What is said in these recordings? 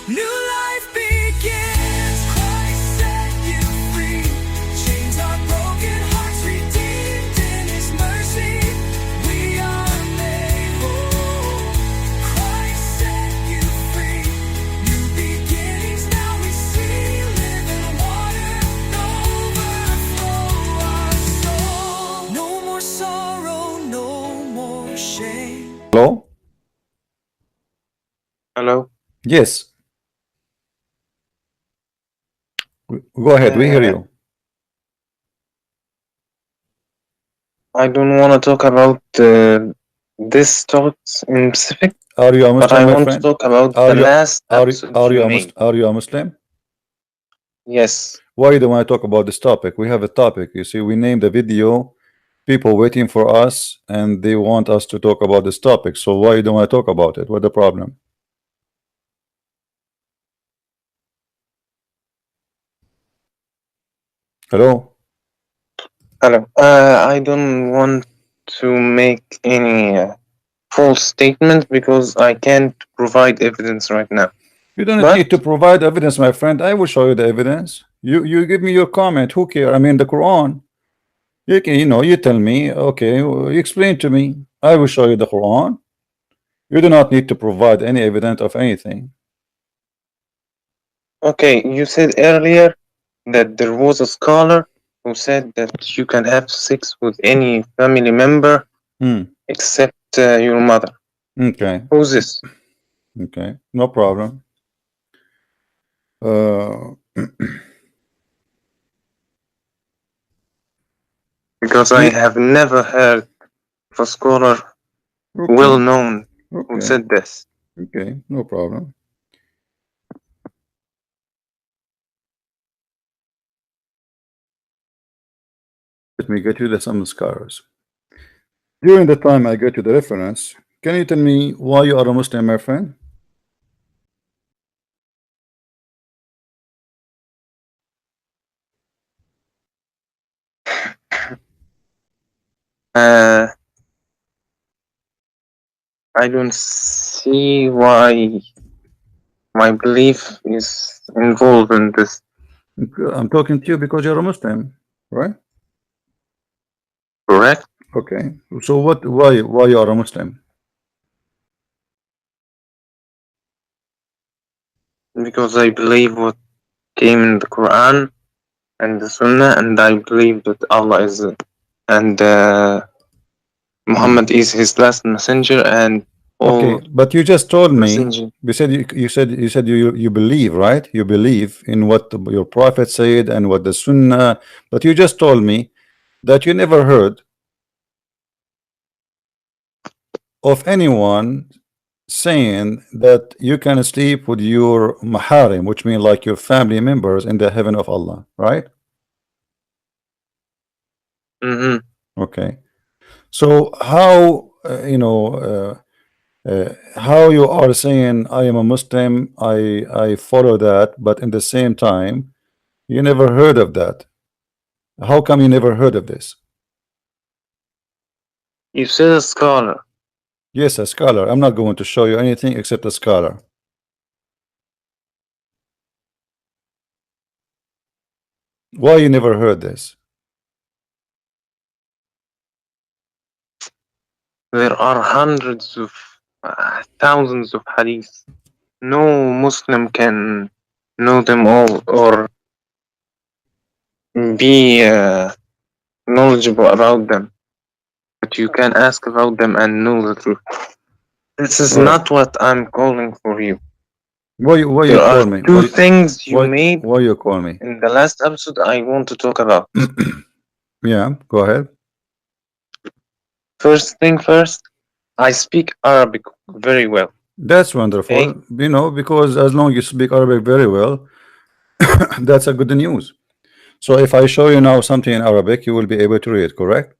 New life begins. Christ set you free. Chains are broken, hearts redeemed in His mercy. We are made whole. Christ set you free. New beginnings now we see. Living water, overflow our soul. No more sorrow, no more shame. Hello? Hello. Yes. Go ahead, we hear you. I don't want to talk about this thoughts in specific, Are you a but I Muslim, my want to friend? talk about Are the you last episode are you you a made. Are you a Muslim? Yes. Why do you want to talk about this topic? We have a topic. You see, we named the video, people waiting for us, and they want us to talk about this topic. So why you don't want to talk about it? What's the problem? Hello? Hello. I don't want to make any false statement because I can't provide evidence right now. You don't But need to provide evidence, my friend. I will show you the evidence. You give me your comment. Who care? I mean, the Quran. You can, you tell me. Okay, you explain to me. I will show you the Quran. You do not need to provide any evidence of anything. okay, you said earlier that there was a scholar who said that you can have sex with any family member except your mother. Okay. Who's this? Okay, no problem. Because I have never heard of a scholar well known who said this. Okay, no problem. Let me get you some scholars. During the time I get you the reference, can you tell me why you are a Muslim, my friend? I don't see why my belief is involved in this. I'm talking to you because you're a Muslim, right? Correct. Okay. So why you are a Muslim? Because I believe what came in the Quran and the Sunnah, and I believe that Allah is and Muhammad is His last messenger, and all. Okay, but you just told me. messenger. You said you believe, right? You believe in what your prophet said and what the Sunnah. But you just told me that you never heard of anyone saying that you can sleep with your maharim, which means like your family members in the heaven of Allah, right? Okay. So how how you are saying I am a Muslim, I follow that, but in the same time you never heard of that? How come you never heard of this? You said a scholar. Yes, a scholar. I'm not going to show you anything except a scholar. Why you never heard this? There are hundreds of thousands of hadiths. No Muslim can know them all or be knowledgeable about them. But you can ask about them and know the truth. This is not what I'm calling for you. Why you There call are me? two things you made Why you call me? in the last episode I want to talk about. Yeah, go ahead. First thing first, I speak Arabic very well. That's wonderful. Okay. Because as long as you speak Arabic very well, that's a good news. So if I show you now something in Arabic, you will be able to read, correct?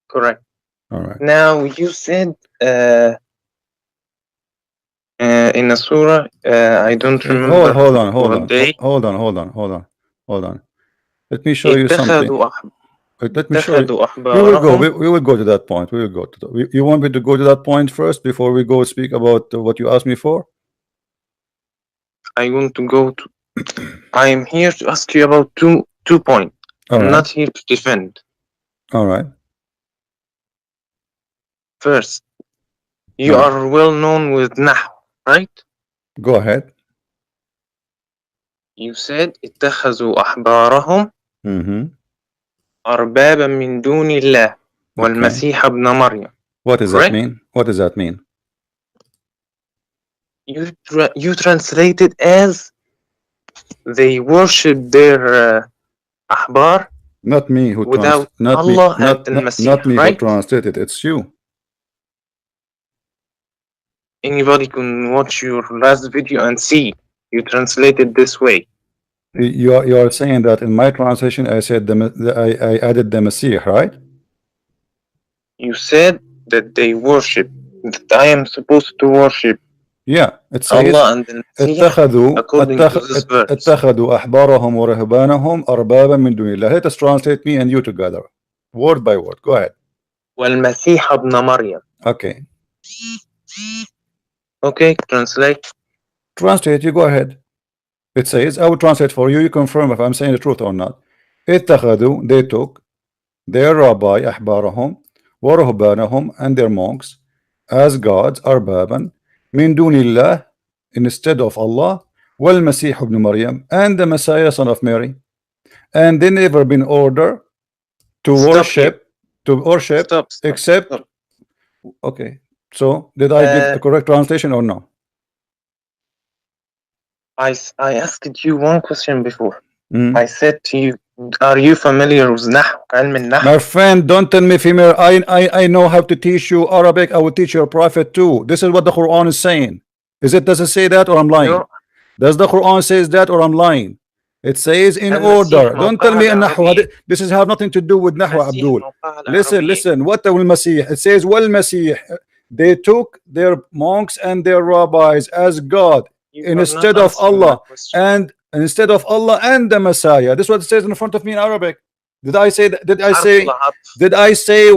Correct. All right. Now you said in a surah, I don't remember. Hold on. Let me show you something. Let me show you. We will go to that point. We will go to the, you want me to go to that point first before we go speak about what you asked me for? I want to go to. I am here to ask you about two points. All I'm right. not here to defend. All right. First, you No. are well known with Nahu, right? Go ahead. You said اتخذوا أحبارهم Mm-hmm. أربابا من دون الله والمسيح ابن مريم. What does that mean? What does that mean? You translate it as they worship their أحبار Not me who without not me, Allah not and not, Masih, not me who right? translated. It's you. Anybody can watch your last video and see you translated this way. You are saying that in my translation I said I added the Messiah, right? You said that they worship, that I am supposed to worship Yeah, it says Allah and the Messiah according to this verse. اتخذوا أحبارهم ورهبانهم أربابا من دون الله. Let us translate me and you together, word by word. Go ahead. والمسيح ابن مريم. Okay. Okay, translate. Translate, you go ahead. It says, I will translate for you. You confirm if I'm saying the truth or not. اتخذوا, they took their rabbi أحبارهم ورهبانهم and their monks as gods أربابا من دون الله, instead of Allah, والمسيح ابن مريم, and the Messiah son of Mary, and they never been ordered to worship except. Okay, so did I give the correct translation or no? I asked you one question before. I said to you, are you familiar with Nahu? My friend, don't tell me female. I know how to teach you Arabic. I will teach your prophet too. This is what the Quran is saying. Does it say that or I'm lying? No. Does the Quran says that or I'm lying? It says in order. Don't tell me Nahu. This is have nothing to do with Nahu, Abdul. Listen. What the Masih? It says well Masih. They took their monks and their rabbis as God instead of Allah and the Messiah. This is what it says in front of me in Arabic. Did I say that? Did I say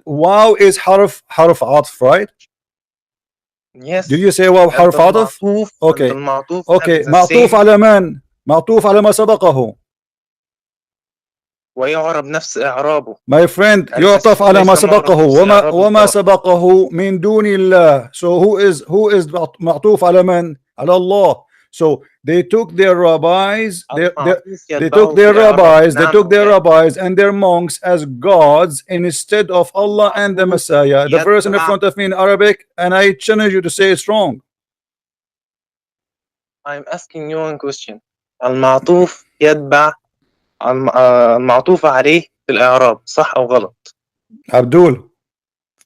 wow is harf atf, right? Yes. Did you say wow harf atf? Okay. معطوف على من؟ معطوف على ما سبقه. ويعرب نفس إعرابه. My friend, يعطف على ما سبقه وما سبقه من دون الله. So who is معطوف على من؟ على Allah. So they took their rabbis, they took their rabbis and their monks as gods instead of Allah and the Messiah. The verse in front of me in Arabic, and I challenge you to say it's wrong. I'm asking you one question. المعطوف يتبع المعطوف عليه في الإعراب صح أو غلط؟ Abdul,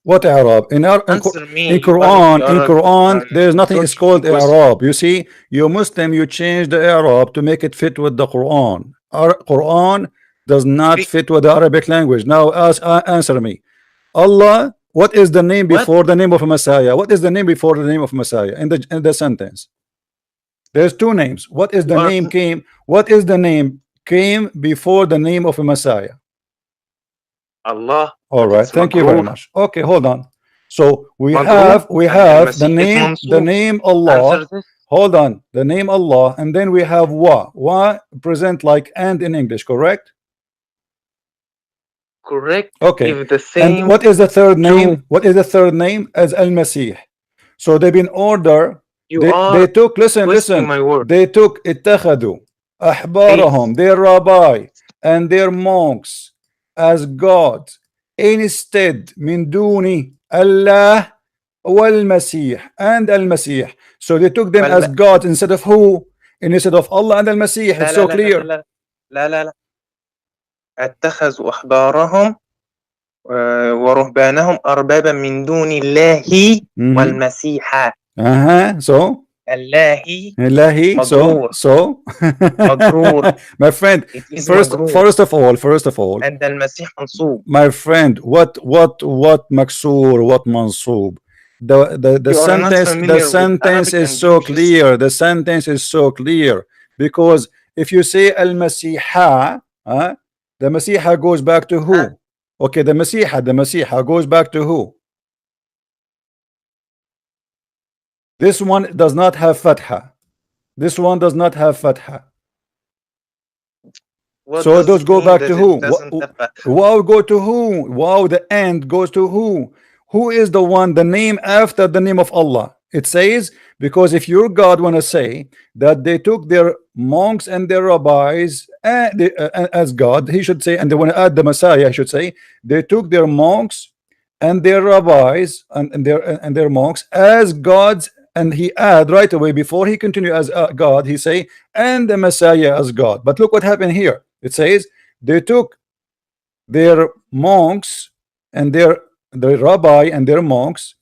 what Arab? In Quran, there is nothing is called Arab. You see, you Muslim, you change the Arab to make it fit with the Quran. Our Quran does not fit with the Arabic language. Now, answer me. Allah, what is the name before the name of a Messiah? What is the name before the name of Messiah in the sentence? There's two names. What is the name came? What is the name came before the name of a Messiah? Allah. All right, thank you very much. Okay, hold on. So we have the name Allah. Hold on, the name Allah, and then we have wa present like and in English, correct? Correct. Okay. And what is the third name? What is the third name? As Al-Masih. So they've been ordered. They took, listen. They took اتخذوا أحبارهم, their rabbi and their monks as gods instead من دون Allah والمسيح and المسيح. So they took them as gods instead of who? Instead of Allah and المسيح. It's so clear. لا اتخذوا أحبارهم ورهبانهم أربابا من دون الله والمسيح. So Allahi, so my friend, first of all, and المسيح منصوب. My friend, what maksur, what mansub? The sentence is so clear. The sentence is so clear because if you say al-Masiha, the Masiha goes back to who? Okay, the Masiha goes back to who? This one does not have fatha. This one does not have fatha. What So does those it go mean back that to it who? doesn't have fatha? Wow, go to who? Wow, the end goes to who? Who is the one, the name after the name of Allah? It says, because if your God want to say that they took their monks and their rabbis as God, he should say, and they want to add the Messiah, I should say, they took their monks and their rabbis and their monks as gods, and he add right away before he continue as God, he say, and the Messiah as God. But look what happened here. It says they took their monks and their rabbi and their monks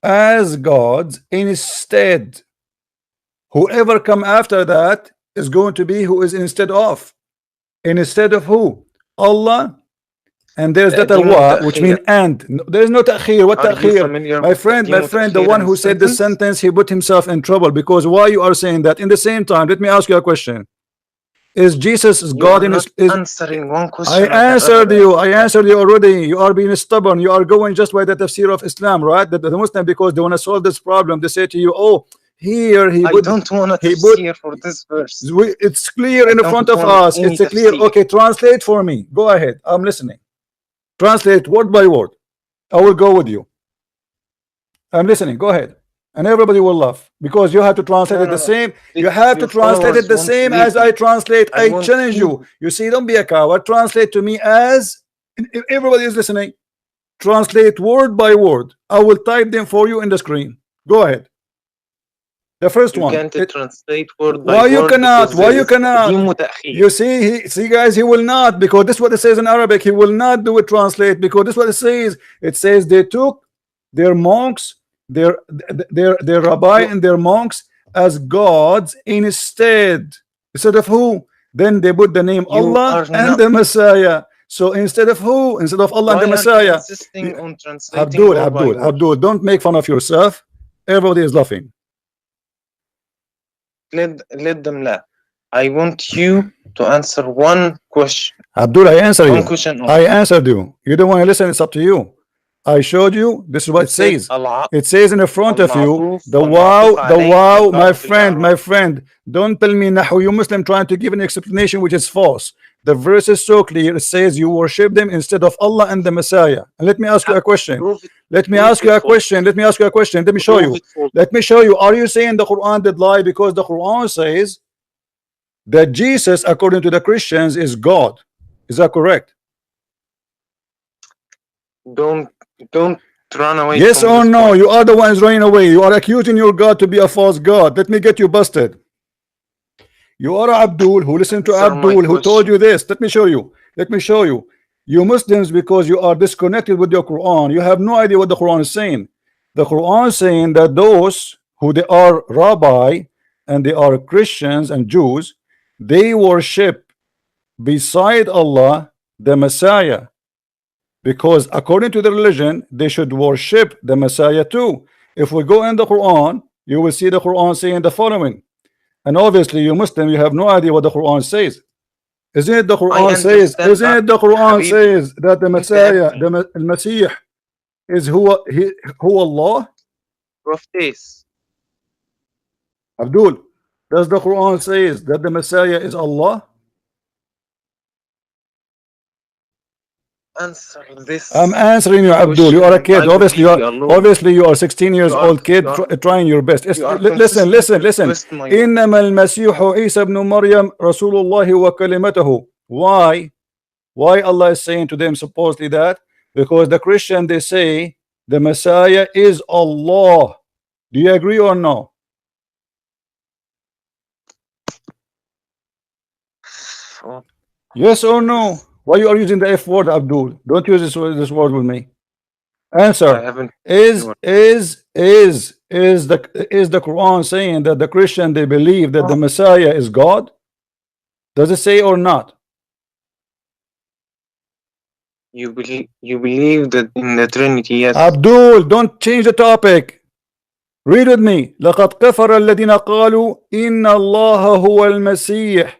as gods instead. Whoever come after that is going to be who is instead of who? Allah. And there's that دين wa, which mean وتأخير. and. There's no ta'khir. What Are you ta'khir? familiar My with friend, دين the وتأخير one in who said this sentence? sentence, he put himself in trouble, because why you are saying that? In the same time, let me ask you a question. Is Jesus You God are in not his answering one I question or the answered other. you. I answered you already. You are being stubborn. You are going just by the tafsir of Islam, right? The Muslim, because they want to solve this problem, they say to you, "Oh, here he I put don't want to he put." tafsir for this verse. It's clear I in the don't front of want us. any It's a clear. tafsir. Okay, translate for me. Go ahead. I'm listening. Translate word by word. I will go with you. I'm listening. Go ahead. And everybody will laugh because you have to translate No, it no, the no. same. You If have to your translate it followers the won't same believe as I me, translate. I I want challenge you. You see, don't be a coward. Translate to me as everybody is listening. Translate word by word. I will type them for you in the screen. Go ahead. The first you one. can't translate word by Why you word cannot? because Why there you is cannot? دين وتأخير. You see, see, guys, he will not, because this is what it says in Arabic. He will not do it translate, because this is what it says. It says they took their monks, their rabbi You, and their monks as gods instead of who? Then they put the name you Allah are and not. the Messiah. So instead of who? Instead of Allah and the Why are you Messiah. insisting on translating Abdul, word by word? Abdul, don't make fun of yourself. Everybody is laughing. Let them laugh. I want you to answer one question. Abdul, I answer One you. question only. I answered you. You don't want to listen, it's up to you. I showed you. This is what You it said says. It says in the front of you, المعطوف the والمعطوف wow, عليه my يقعد بالإعراب. friend. Don't tell me Nahu, you Muslim trying to give an explanation which is false. The verse is so clear. It says you worship them instead of Allah and the Messiah. And let me ask you a question. Prove it. Let me Prove ask you it a false. question. Let me ask you a question. Let me show Prove you. it false. Let me show you. Are you saying the Quran did lie? Because the Quran says that Jesus, according to the Christians, is God. Is that correct? Don't run away Yes from or this no? point. You are the ones running away. You are accusing your God to be a false God. Let me get you busted. You are Abdul who listened to Answer my Abdul who told question. you this. Let me show you. Let me show you. You Muslims, because you are disconnected with your Quran, you have no idea what the Quran is saying. The Quran is saying that those who they are rabbi and they are Christians and Jews, they worship beside Allah the Messiah, because according to the religion they should worship the Messiah too. If we go in the Quran, you will see the Quran saying the following, and obviously you Muslim, you have no idea what the Quran says. Isn't it the I Quran says, understand. حبيبي that the أنت Messiah, ابني. the Messiah is who Allah? Prophetess. Abdul, does the Quran says that the Messiah is Allah? Answer this I'm answering you, Abdul. You are a question. kid. I believe you alone. Obviously you are 16 years You are old kid trying your best. you are Listen, consistently listen. twist my words. إنما المسيح عيسى ابن مريم رسول الله وكلمته. Why Allah is saying to them supposedly that? Because the Christian, they say the Messiah is Allah. Do you agree or no? Oh, Yes or no? Why you are using the F word, Abdul? Don't use this word with me. I Answer. haven't. Is the Quran saying that the Christian, they believe that the Messiah is God? Does it say or not? You believe that in the Trinity, yes. Abdul, don't change the topic. Read with me. لقد كفر الذين قالوا إن الله هو المسيح.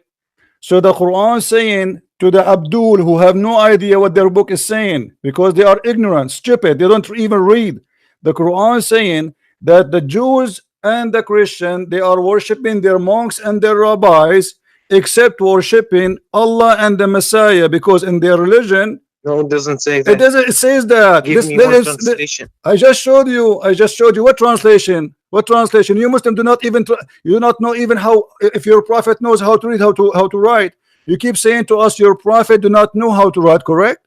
So the Quran saying to the Abdul who have no idea what their book is saying, because they are ignorant, stupid, they don't even read. The Quran saying that the Jews and the Christian, they are worshiping their monks and their rabbis, except worshiping Allah and the Messiah, because in their religion, No, it doesn't say it that. doesn't. It says that. Give me more translation. I just showed you. I just showed you. What translation? What translation? You Muslim do not even. You do not know even how. If your prophet knows how to read, how to write. You keep saying to us, your prophet do not know how to write. Correct?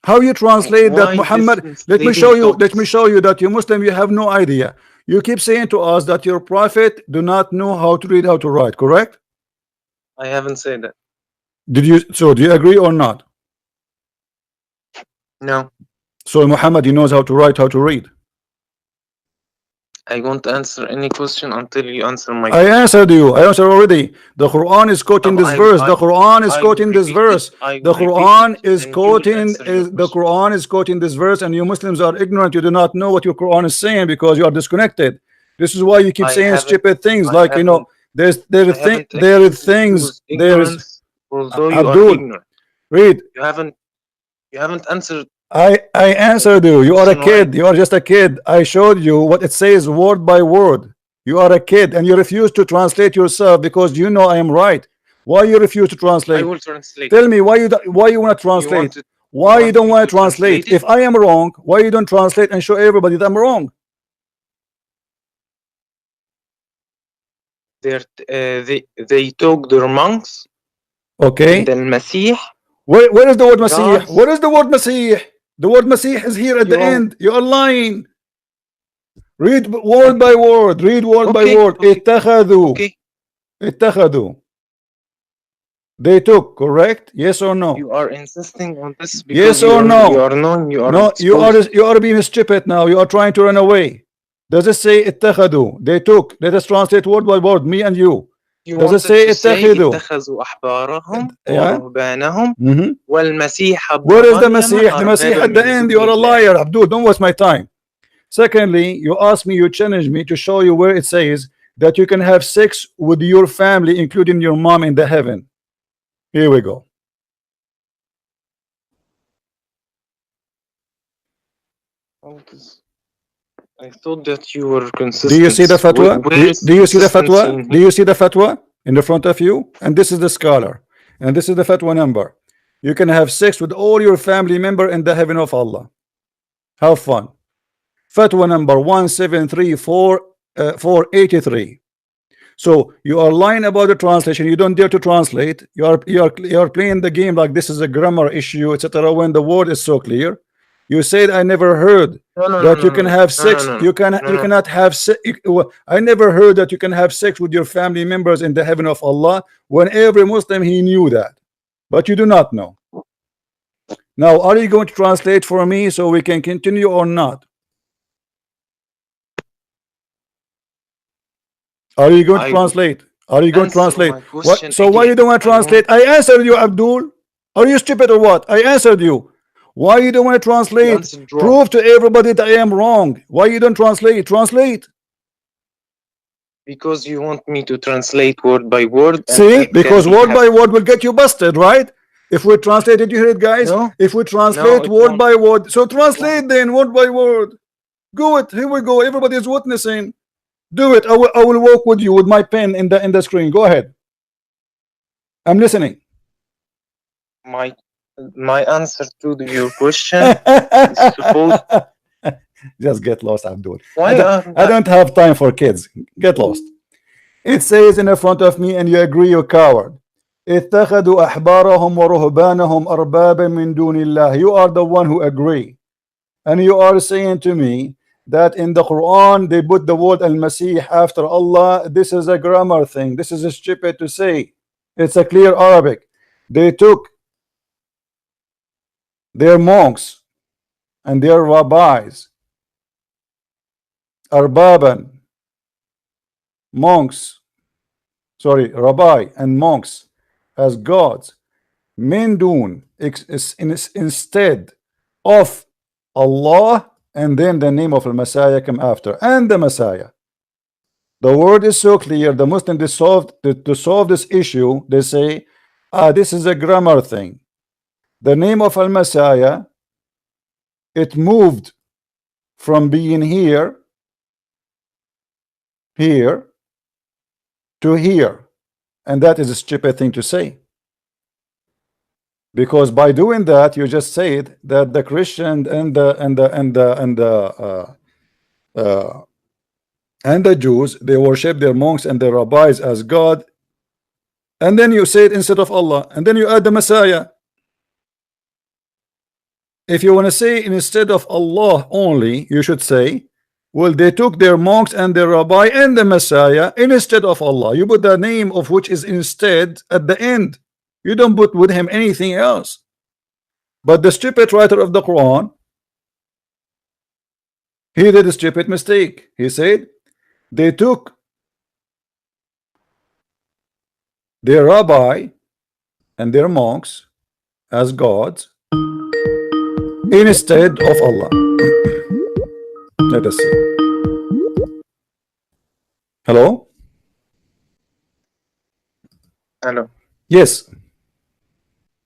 How you translate that, Why Muhammad? different Let me show you. thoughts? Let me show you that you Muslim, you have no idea. You keep saying to us that your prophet do not know how to read, how to write. Correct? I haven't said that. Did you? So do you agree or not? No, So Muhammad, he knows how to write, how to read. I won't answer any question until you answer my I answered you. I answered already. The Quran is quoting this verse. The Quran is I quoting will this repeat verse. it. I The will repeat Quran it, is and you will quoting answer your the question. Quran is quoting this verse, and you Muslims are ignorant. You do not know what your Quran is saying because you are disconnected. This is why you keep I saying haven't- stupid things I like, you know, haven't- there I is haven't things excused there is ignorance, although you are Abdul, ignorant. read. You haven't answered. I answered you. You are a Question kid. right. You are just a kid. I showed you what it says word by word. You are a kid and you refuse to translate yourself because you know I am right. Why you refuse to I translate? will translate. Tell me why you want to translate? Why you don't want to translate? If I am wrong, why you don't translate and show everybody that I'm wrong? They took their monks. Okay. The Masih. Where is the word Masih? Gods. Where is the word Masih? The word Masih is here at the You're- end. You are lying. Read word by word. Read word by word. اتخذوا. Okay. اتخذوا. They took, correct? Yes or no? You are insisting on this Yes because or no? you are knowing you are No, supposed. you are being stupid now. You are trying to run away. Does it say اتخذوا? They took. Let us translate word by word, me and you. You Does it wanted say to say اتخذوا? اتخذوا أحبارهم Yeah. ورهبانهم Mhm. والمسيح ابن Where is the مريم Masih? The Masih أربابا at the من end. دون You are a الله. liar, Abdul. Don't waste my time. Secondly, you ask me, you challenge me to show you where it says that you can have sex with your family, including your mom, in the heaven. Here we go. I thought that you were consistent. Do you see the fatwa? Where is Do you see the consistency fatwa? in Do you see the fatwa in the front of you? And this is the scholar, and this is the fatwa number. You can have sex with all your family member in the heaven of Allah. Have fun. Fatwa number 1734483. So you are lying about the translation. You don't dare to translate. You are playing the game like this is a grammar issue, etc. When the word is so clear. You said I never heard that you can have sex. You cannot have sex. I never heard that you can have sex with your family members in the heaven of Allah. When every Muslim he knew that, but you do not know. Now, are you going to translate for me so we can continue or not? Are you going to translate? Are you going to translate? What? So why you don't want to translate? I answered you, Abdul. Are you stupid or what? I answered you. Why you don't want to translate? Prove to everybody that I am wrong. Why you don't translate? Translate. Because you want me to translate word by word. See, because word by word will get you busted, right? If we translate, did you hear it, guys? No. If we translate word by word, so translate then word by word. Go it. Here we go. Everybody is witnessing. Do it. I will walk with you with my pen in the screen. Go ahead. I'm listening. My answer to your question is supposed. Just get lost, Abdul. Why I don't have time for kids. Get lost. It says in front of me, and you agree, you coward. اتخذوا أحبارهم ورهبانهم أربابا من دون الله. You are the one who agree, and you are saying to me that in the Quran they put the word al-Masih after Allah. This is a grammar thing. This is stupid to say. It's a clear Arabic. They took their monks and their rabbis, arbaban, monks, sorry, rabbi and monks, as gods, min dun, instead of Allah, and then the name of the Messiah come after, and the Messiah. The word is so clear. The Muslim to solve this issue, they say, this is a grammar thing. The name of al-Messiah, it moved from being here to here, and that is a stupid thing to say, because by doing that you just said that the Christian and the Jews, they worship their monks and their rabbis as God, and then you say it instead of Allah, and then you add the Messiah. If you want to say instead of Allah only, you should say, well, they took their monks and their rabbi and the Messiah instead of Allah. You put the name of which is instead at the end. You don't put with him anything else. But the stupid writer of the Quran, he did a stupid mistake. He said they took their rabbi and their monks as gods instead of Allah. Let us see. Hello? Hello. Yes.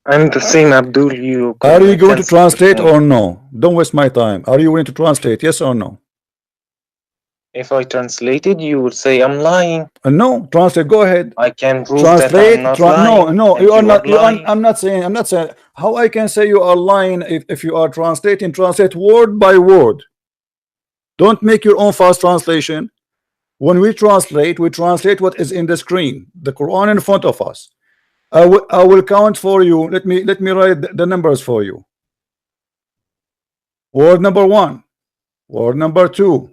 I'm the same Abdul. You Are you going to cancel translate before. or no? Don't waste my time. Are you going to translate? Yes or no? If I translated, you would say I'm lying. No, translate. Go ahead. I can prove that I'm Translate. not No, lying. no, And you are you are not. You are. lying. I'm not saying. I'm not saying. How I can say you are lying if you are translating? Translate word by word. Don't make your own fast translation. When we translate what is in the screen, the Quran in front of us. I will count for you. Let me write the numbers for you. Word number 1, word number 2,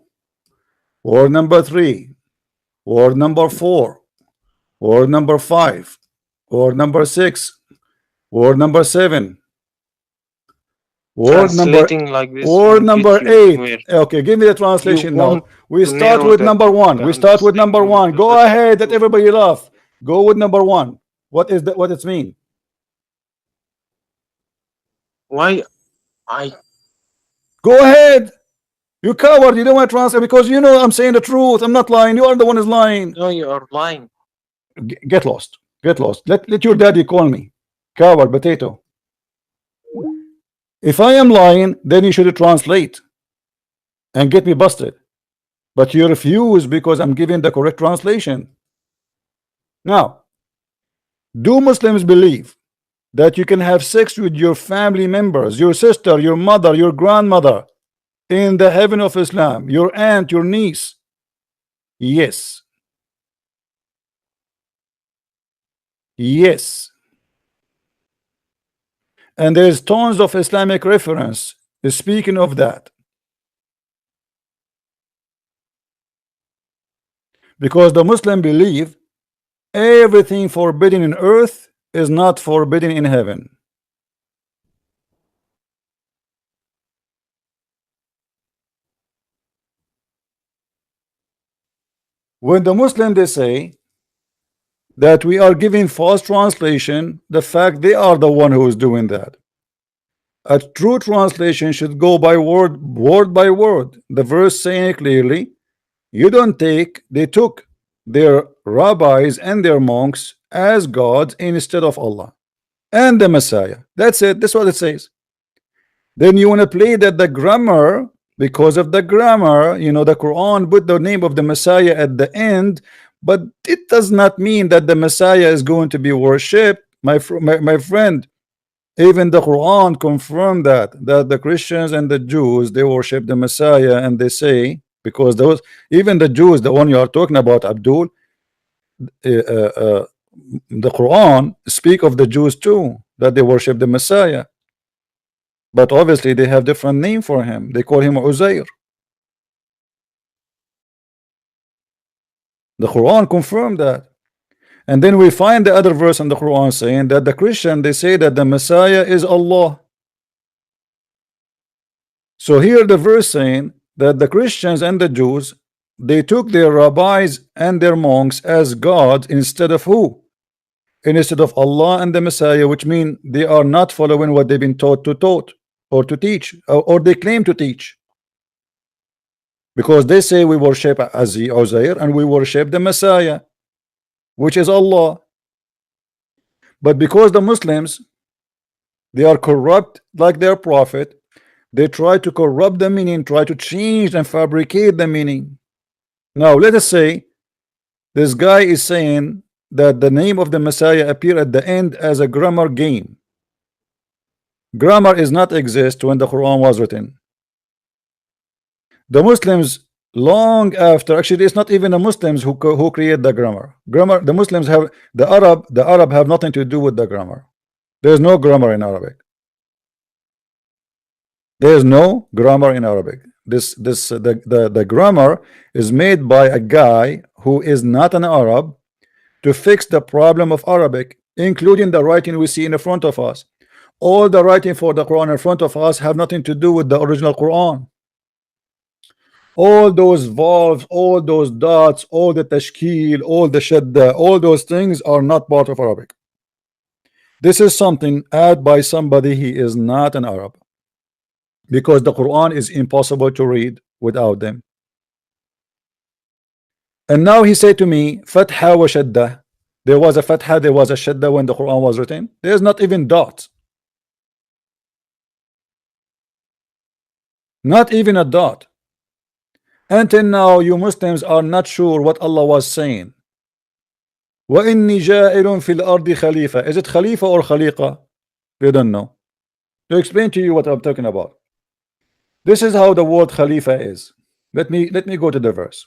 word number 3, word number 4, word number 5, word number 6, word number 7, word number Translating like this won't get you 8. anywhere. Okay, give me the You translation now. want We to start narrow with number 1. the We start with number understanding 1. of Go the ahead. Let truth. everybody laugh. Go with number 1. What is that? What it mean? Why I Go ahead. You coward. You don't want to translate because you know I'm saying the truth. I'm not lying. You are the one who's lying. know you are lying? Get lost. Get lost. Let your daddy call me coward potato. If I am lying, then you should translate and get me busted. But you refuse because I'm giving the correct translation. Now, do Muslims believe that you can have sex with your family members, your sister, your mother, your grandmother in the heaven of Islam, your aunt, your niece? Yes. Yes. And there's tons of Islamic reference speaking of that. Because the Muslim believe everything forbidden in earth is not forbidden in heaven. When the Muslim they say that we are giving false translation, the fact they are the one who is doing that. A true translation should go by word by word. The verse saying clearly, you don't take, they took their rabbis and their monks as gods instead of Allah and the Messiah. That's it. That's what it says. Then you want to play that the grammar, because of the grammar, you know, the Quran put the name of the Messiah at the end, but it does not mean that the Messiah is going to be worshipped. My friend, even the Quran confirmed that the Christians and the Jews, they worship the Messiah, and they say, because those, even the Jews, the one you are talking about, Abdul, the Quran speak of the Jews too, that they worship the Messiah. But obviously they have different name for him. They call him Uzair. The Quran confirmed that. And then we find the other verse in the Quran saying that the Christian, they say that the Messiah is Allah. So here the verse saying that the Christians and the Jews, they took their rabbis and their monks as gods instead of who? Instead of Allah and the Messiah, which mean they are not following what they've been taught or to teach, or they claim to teach. Because they say we worship Uzair and we worship the Messiah, which is Allah. But because the Muslims, they are corrupt like their prophet, They try to corrupt the meaning, try to change and fabricate the meaning. Now let us say this guy is saying that the name of the Messiah appear at the end as a grammar game. Grammar is not exist when the Quran was written. The Muslims long after, actually it's not even the Muslims who create the grammar. The Muslims have the Arab have nothing to do with the grammar. There's no grammar in Arabic. There's no grammar in Arabic. The grammar is made by a guy who is not an Arab to fix the problem of Arabic, including the writing we see in the front of us. All the writing for the Quran in front of us have nothing to do with the original Quran. All those valves, all those dots, all the tashkil, all the shadda, all those things are not part of Arabic. This is something added by somebody he is not an Arab, because the Quran is impossible to read without them. And now he said to me, Fatha wa shadda. There was a Fatha, there was a shadda when the Quran was written. There's not even dots. Not even a dot. Until now, you Muslims are not sure what Allah was saying. وَإِنِّي جَائِلٌ فِي الْأَرْضِ خَلِيفَةً. Is it Khalifa or Khaliqa? You don't know. To explain to you what I'm talking about. This is how the word Khalifa is. Let me go to the verse.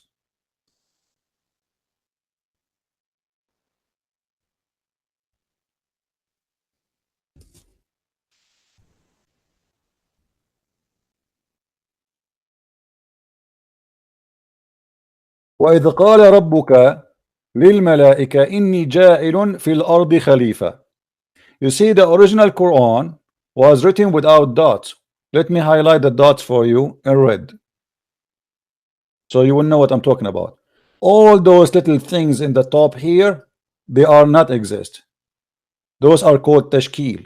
وَإِذْ قَالَ رَبُّكَ لِلْمَلَائِكَةِ إِنِّي جَائِلٌ فِي الْأَرْضِ خَلِيفَةً. You see, the original Quran was written without dots. Let me highlight the dots for you in red, so you will know what I'm talking about. All those little things in the top here, they are not exist. Those are called tashkil.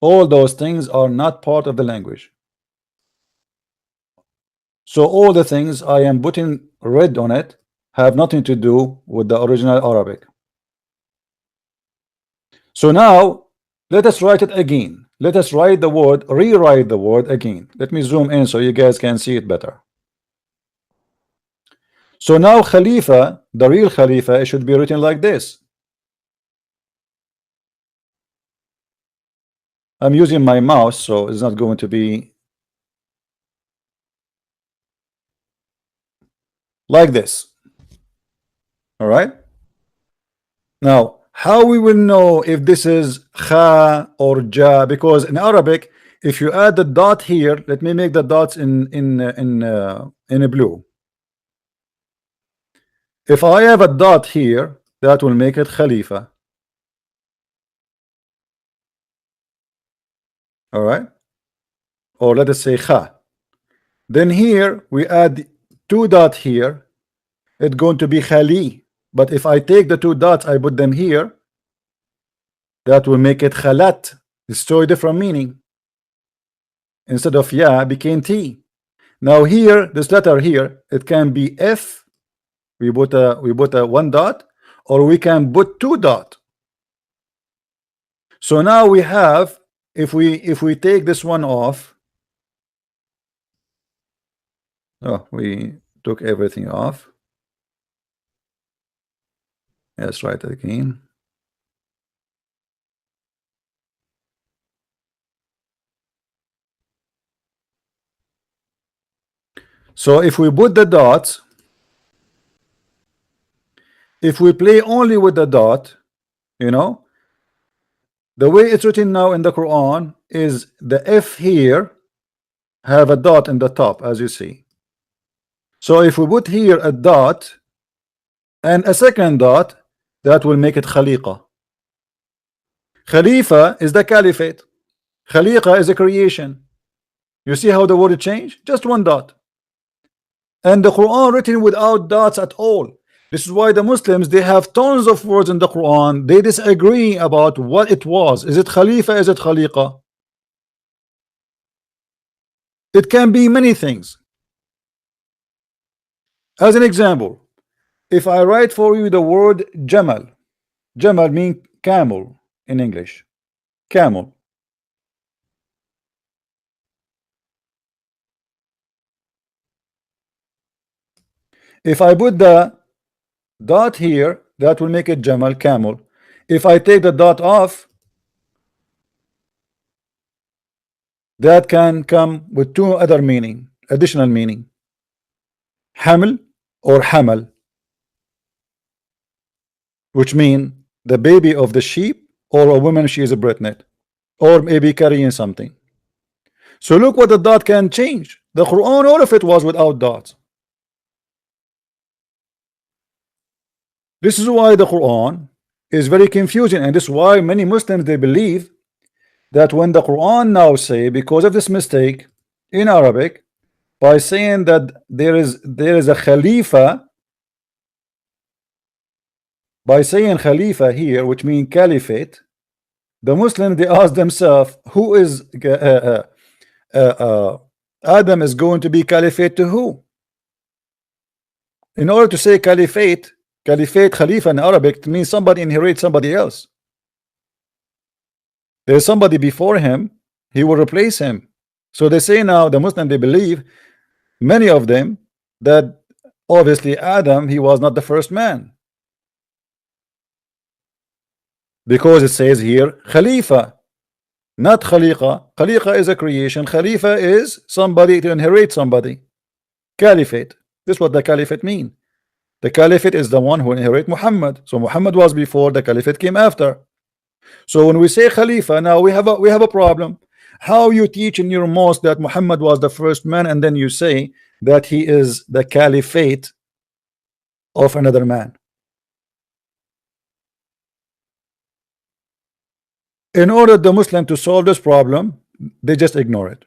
All those things are not part of the language. So all the things I am putting red on it have nothing to do with the original Arabic. So now let us write it again. Let us write the word, rewrite the word again. Let me zoom in so you guys can see it better. So now Khalifa, the real Khalifa, it should be written like this. I'm using my mouse, so it's not going to be like this. All right. Now, how we will know if this is kha or ja? Because in Arabic, if you add the dot here, let me make the dots in a blue. If I have a dot here, that will make it Khalifa. All right. Or let us say kha. Then here we add two dots here. It's going to be khali. But if I take the two dots, I put them here, that will make it khalat. It's totally different meaning. Instead of ya, became t. Now here, this letter here, it can be f. We put a one dot, or we can put two dot. So now we have, if we take this one off, oh, we took everything off. Let's write it again. So if we put the dots, if we play only with the dot, you know, the way it's written now in the Quran is the F here have a dot in the top, as you see. So if we put here a dot and a second dot, that will make it Khaliqa. Khalifa is the caliphate. Khaliqa is a creation. You see how the word changed? Just one dot. And the Quran written without dots at all. This is why the Muslims, they have tons of words in the Quran. They disagree about what it was. Is it Khalifa? Is it Khaliqa? It can be many things. As an example, if I write for you the word Jamal, Jamal means camel in English. Camel. If I put the dot here, that will make it Jamal, camel. If I take the dot off, that can come with two other meaning, additional meaning. Haml or Hamal, which mean the baby of the sheep, or a woman, she is a pregnant, or maybe carrying something. So look what the dot can change. The Quran, all of it was without dots. This is why the Quran is very confusing, and this is why many Muslims, they believe that when the Quran now say, because of this mistake in Arabic, by saying that there is a Khalifa, by saying Khalifa here, which means caliphate, the Muslims, they ask themselves, who is Adam is going to be caliphate to who? In order to say caliphate, Khalifa in Arabic means somebody inherits somebody else. There's somebody before him, he will replace him. So they say now, the Muslim, they believe, many of them, that obviously Adam, he was not the first man, because it says here Khalifa, not Khaliqa. Khaliqa is a creation, Khalifa is somebody to inherit somebody. Caliphate, this is what the caliphate mean. The caliphate is the one who inherit Muhammad. So Muhammad was before, the caliphate came after. So when we say Khalifa, now we have a problem. How you teach in your mosque that Muhammad was the first man, and then you say that he is the caliphate of another man? In order the Muslim to solve this problem, they just ignore it.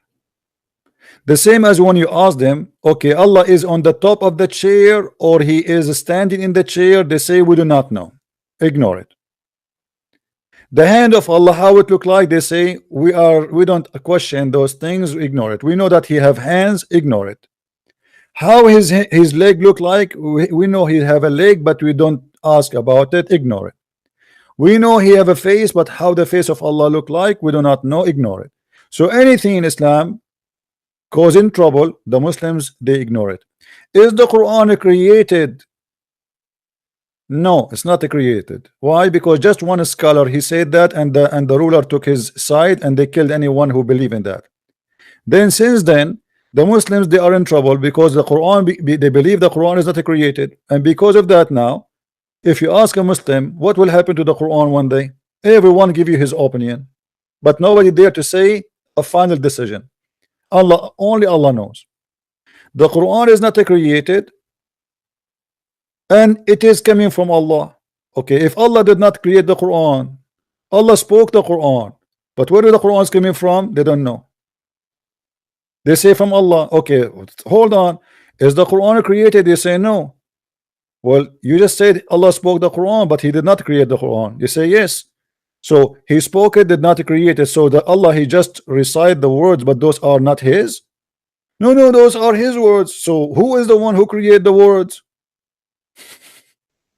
The same as when you ask them, okay, Allah is on the top of the chair or he is standing in the chair, they say we do not know. Ignore it. The hand of Allah, how it look like, they say we don't question those things, ignore it. We know that he have hands, ignore it. How his leg look like, we know he have a leg, but we don't ask about it, ignore it. We know he have a face, but how the face of Allah look like, we do not know, ignore it. So anything in Islam causing trouble, the Muslims, they ignore it. Is the Quran created? No, it's not created. Why? Because just one scholar, he said that, and the ruler took his side, and they killed anyone who believed in that. Then since then, the Muslims, they are in trouble because the Quran, they believe the Quran is not created, and because of that now, if you ask a Muslim what will happen to the Quran one day, everyone give you his opinion, but nobody dare to say a final decision. Only Allah knows. The Quran is not created, and it is coming from Allah. Okay, if Allah did not create the Quran, Allah spoke the Quran, but where the Quran is coming from, they don't know. They say from Allah. Okay, hold on, is the Quran created? They say no. Well, you just said Allah spoke the Quran, but he did not create the Quran. You say yes. So he spoke it, did not create it. So the Allah, he just recite the words, but those are not his. No, those are his words. So who is the one who created the words?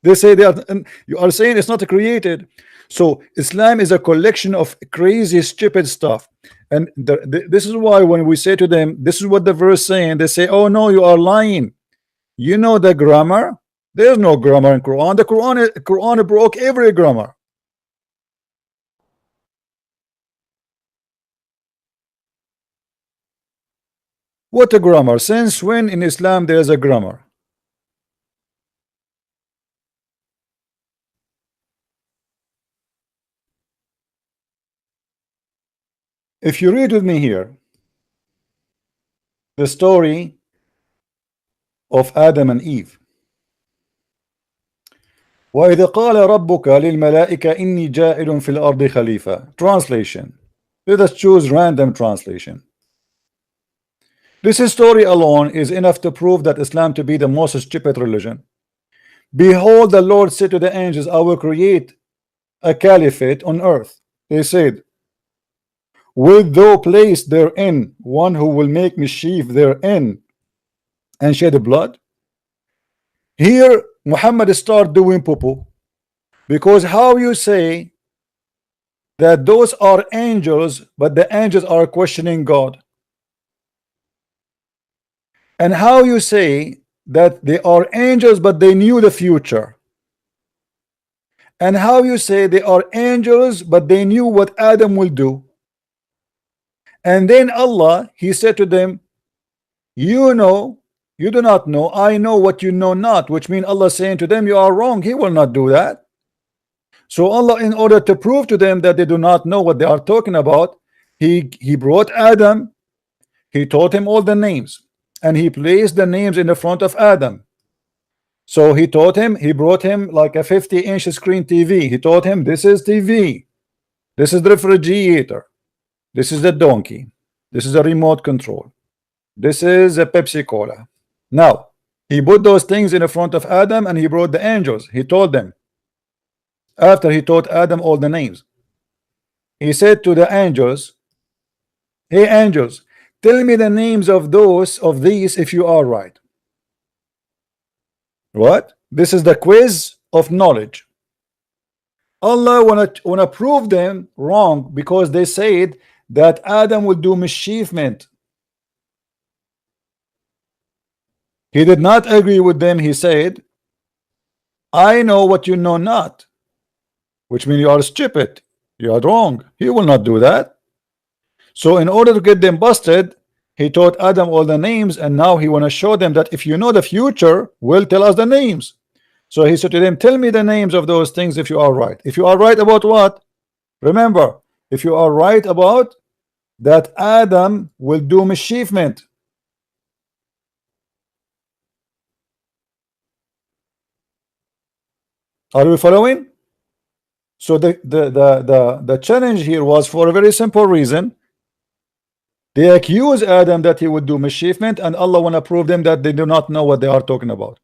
They say that, and you are saying it's not created. So Islam is a collection of crazy, stupid stuff. And this is why when we say to them, this is what the verse saying, they say, oh no, you are lying. You know the grammar? There's no grammar in Quran. The Quran broke every grammar. What a grammar? Since when in Islam there is a grammar? If you read with me here the story of Adam and Eve. وَإِذْ قَالَ رَبُّكَ لِلْمَلَائِكَةِ إِنِّي جَاعِلٌ فِي الْأَرْضِ خَلِيفَةً. Translation. Let us choose random translation. This story alone is enough to prove that Islam to be the most stupid religion. Behold, the Lord said to the angels, I will create a caliphate on earth. They said, wilt thou place therein one who will make mischief therein and shed blood? Here Muhammad start doing poo-poo, because how you say that those are angels, but the angels are questioning God? And how you say that they are angels, but they knew the future? And how you say they are angels, but they knew what Adam will do? And then Allah, He said to them, you know, you do not know, I know what you know not, which means Allah saying to them, you are wrong, He will not do that. So Allah, in order to prove to them that they do not know what they are talking about, He brought Adam, He taught him all the names, and He placed the names in the front of Adam. So He taught him, He brought him like a 50-inch screen TV. He taught him, this is TV, this is the refrigerator, this is the donkey, this is a remote control, this is a Pepsi Cola. Now He put those things in the front of Adam, and He brought the angels. He told them, after He taught Adam all the names, He said to the angels, hey angels, tell me the names of these if you are right. What? This is the quiz of knowledge. Allah wanna prove them wrong because they said that Adam will do mischievement. He did not agree with them. He said, I know what you know not, which means you are stupid, you are wrong. He will not do that. So in order to get them busted, He taught Adam all the names, and now He want to show them that if you know the future, will tell us the names. So He said to them, tell me the names of those things if you are right. If you are right about what? Remember, if you are right about that Adam will do mischievement. Are we following? So the challenge here was for a very simple reason. They accuse Adam that he would do mischievement, and Allah want to prove them that they do not know what they are talking about.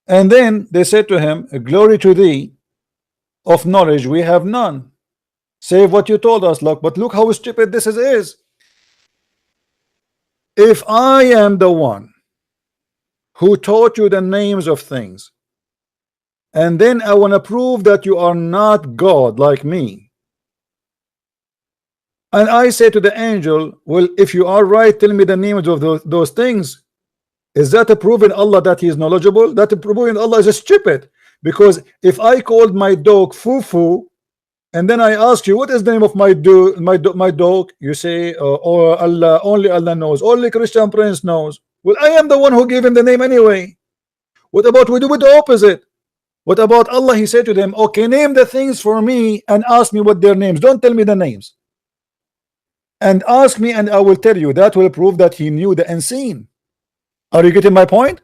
And then they said to him, glory to thee, of knowledge we have none, save what you told us. Look, but look how stupid this is. If I am the one who taught you the names of things, and then I want to prove that you are not God like me, and I say to the angel, well, if you are right, tell me the names of those things, is that a proving Allah that He is knowledgeable? That a proving Allah is stupid. Because if I called my dog Fufu, and then I ask you, what is the name of my dog? You say, oh, Allah, only Allah knows, only Christian Prince knows. Well, I am the one who gave him the name anyway. What about we do with the opposite? What about Allah? He said to them, okay, name the things for me and ask me what their names. Don't tell me the names. And ask me and I will tell you. That will prove that He knew the unseen. Are you getting my point?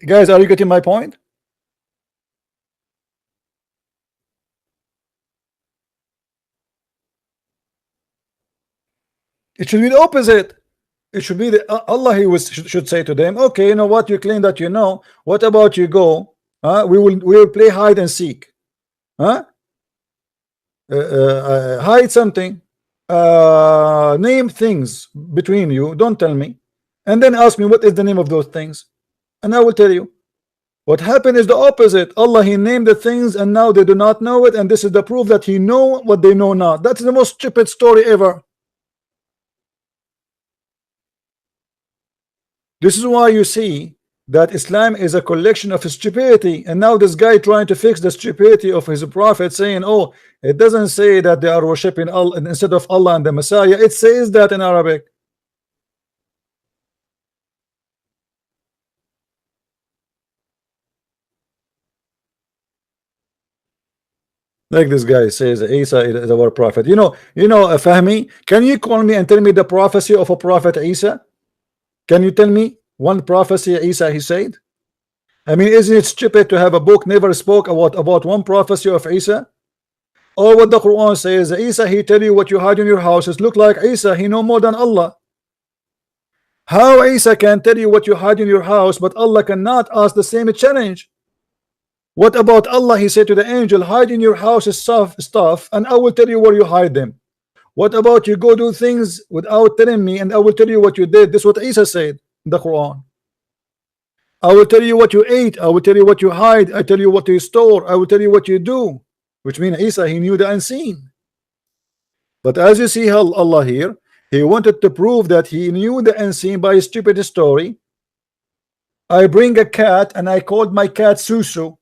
Guys, are you getting my point? It should be the opposite. It should be Allah. He should say to them, okay, you know what, you claim that you know. What about you go? We will play hide and seek. Hide something. Name things between you. Don't tell me. And then ask me what is the name of those things, and I will tell you. What happened is the opposite. Allah, He named the things, and now they do not know it, and this is the proof that He know what they know not. That's the most stupid story ever. This is why you see that Islam is a collection of stupidity, and now this guy trying to fix the stupidity of his prophet, saying, oh, it doesn't say that they are worshiping Allah instead of Allah and the Messiah. It says that in Arabic. Like this guy says, Isa is our prophet. You know, Fahmi, can you call me and tell me the prophecy of a prophet Isa? Can you tell me one prophecy Isa he said? I mean, isn't it stupid to have a book never spoke about one prophecy of Isa? Or what the Quran says, Isa, he tell you what you hide in your houses. Look like Isa, he know more than Allah. How Isa can tell you what you hide in your house, but Allah cannot ask the same challenge? What about Allah? He said to the angel, hide in your house stuff, and I will tell you where you hide them. What about you go do things without telling me, and I will tell you what you did? This is what Isa said in the Quran. I will tell you what you ate, I will tell you what you hide, I tell you what you store, I will tell you what you do. Which means Isa, he knew the unseen. But as you see how Allah here, He wanted to prove that he knew the unseen by a stupid story. I bring a cat and I called my cat Susu,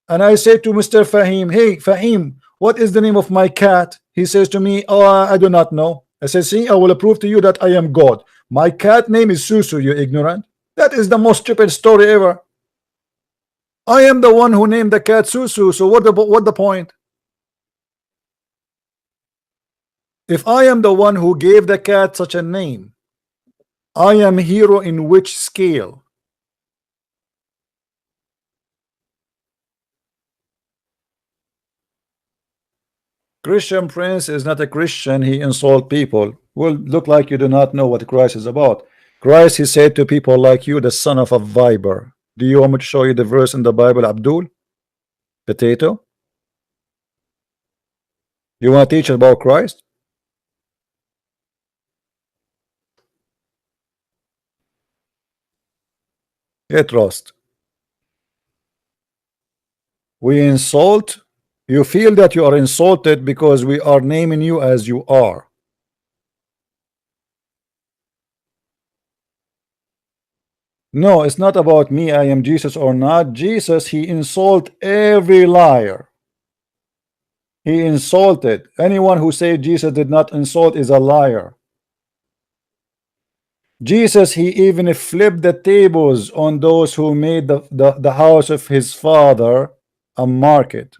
and I say to Mr. Fahim, hey Fahim, what is the name of my cat? He says to me, oh, I do not know. I say, see, I will prove to you that I am God. My cat name is Susu, you ignorant. That is the most stupid story ever. I am the one who named the cat Susu, so what the point? If I am the one who gave the cat such a name, I am hero in which scale? Christian Prince is not a Christian, he insult people. Well, look like you do not know what Christ is about. Christ, he said to people like you, the son of a viper. Do you want me to show you the verse in the Bible, Abdul? Potato? You want to teach about Christ? Get lost. We insult. You feel that you are insulted because we are naming you as you are. No, it's not about me, I am Jesus or not. Jesus, he insult every liar. He insulted. Anyone who said Jesus did not insult is a liar. Jesus, he even flipped the tables on those who made the house of his father a market.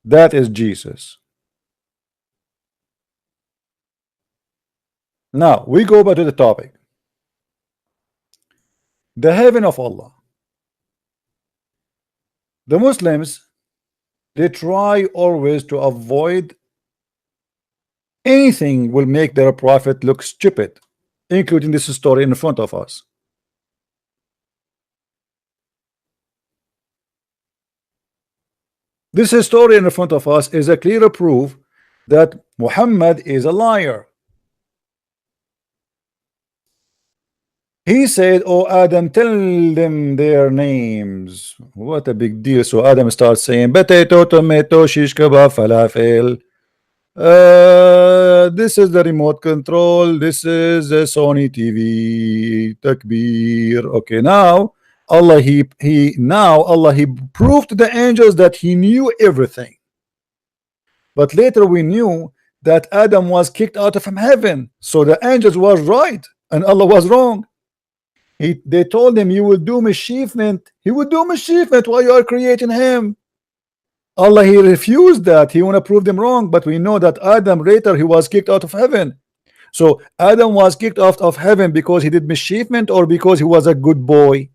That is Jesus. Now we go back to the topic. The heaven of Allah. The Muslims, they try always to avoid anything will make their prophet look stupid, including this story in front of us. This story in front of us is a clear proof that Muhammad is a liar. He said, oh Adam, tell them their names. What a big deal. So Adam starts saying potato, tomato, shish kebab, falafel. This is the remote control. This is a Sony TV. Takbir. Okay, now Allah he proved to the angels that he knew everything. But later we knew that Adam was kicked out of heaven. So the angels was right and Allah was wrong. They told him you will do mischievement. He would do mischievement while you are creating him. Allah, he refused that. He want to prove them wrong, but we know that Adam later he was kicked out of heaven. So Adam was kicked out of heaven because he did mischievement or because he was a good boy.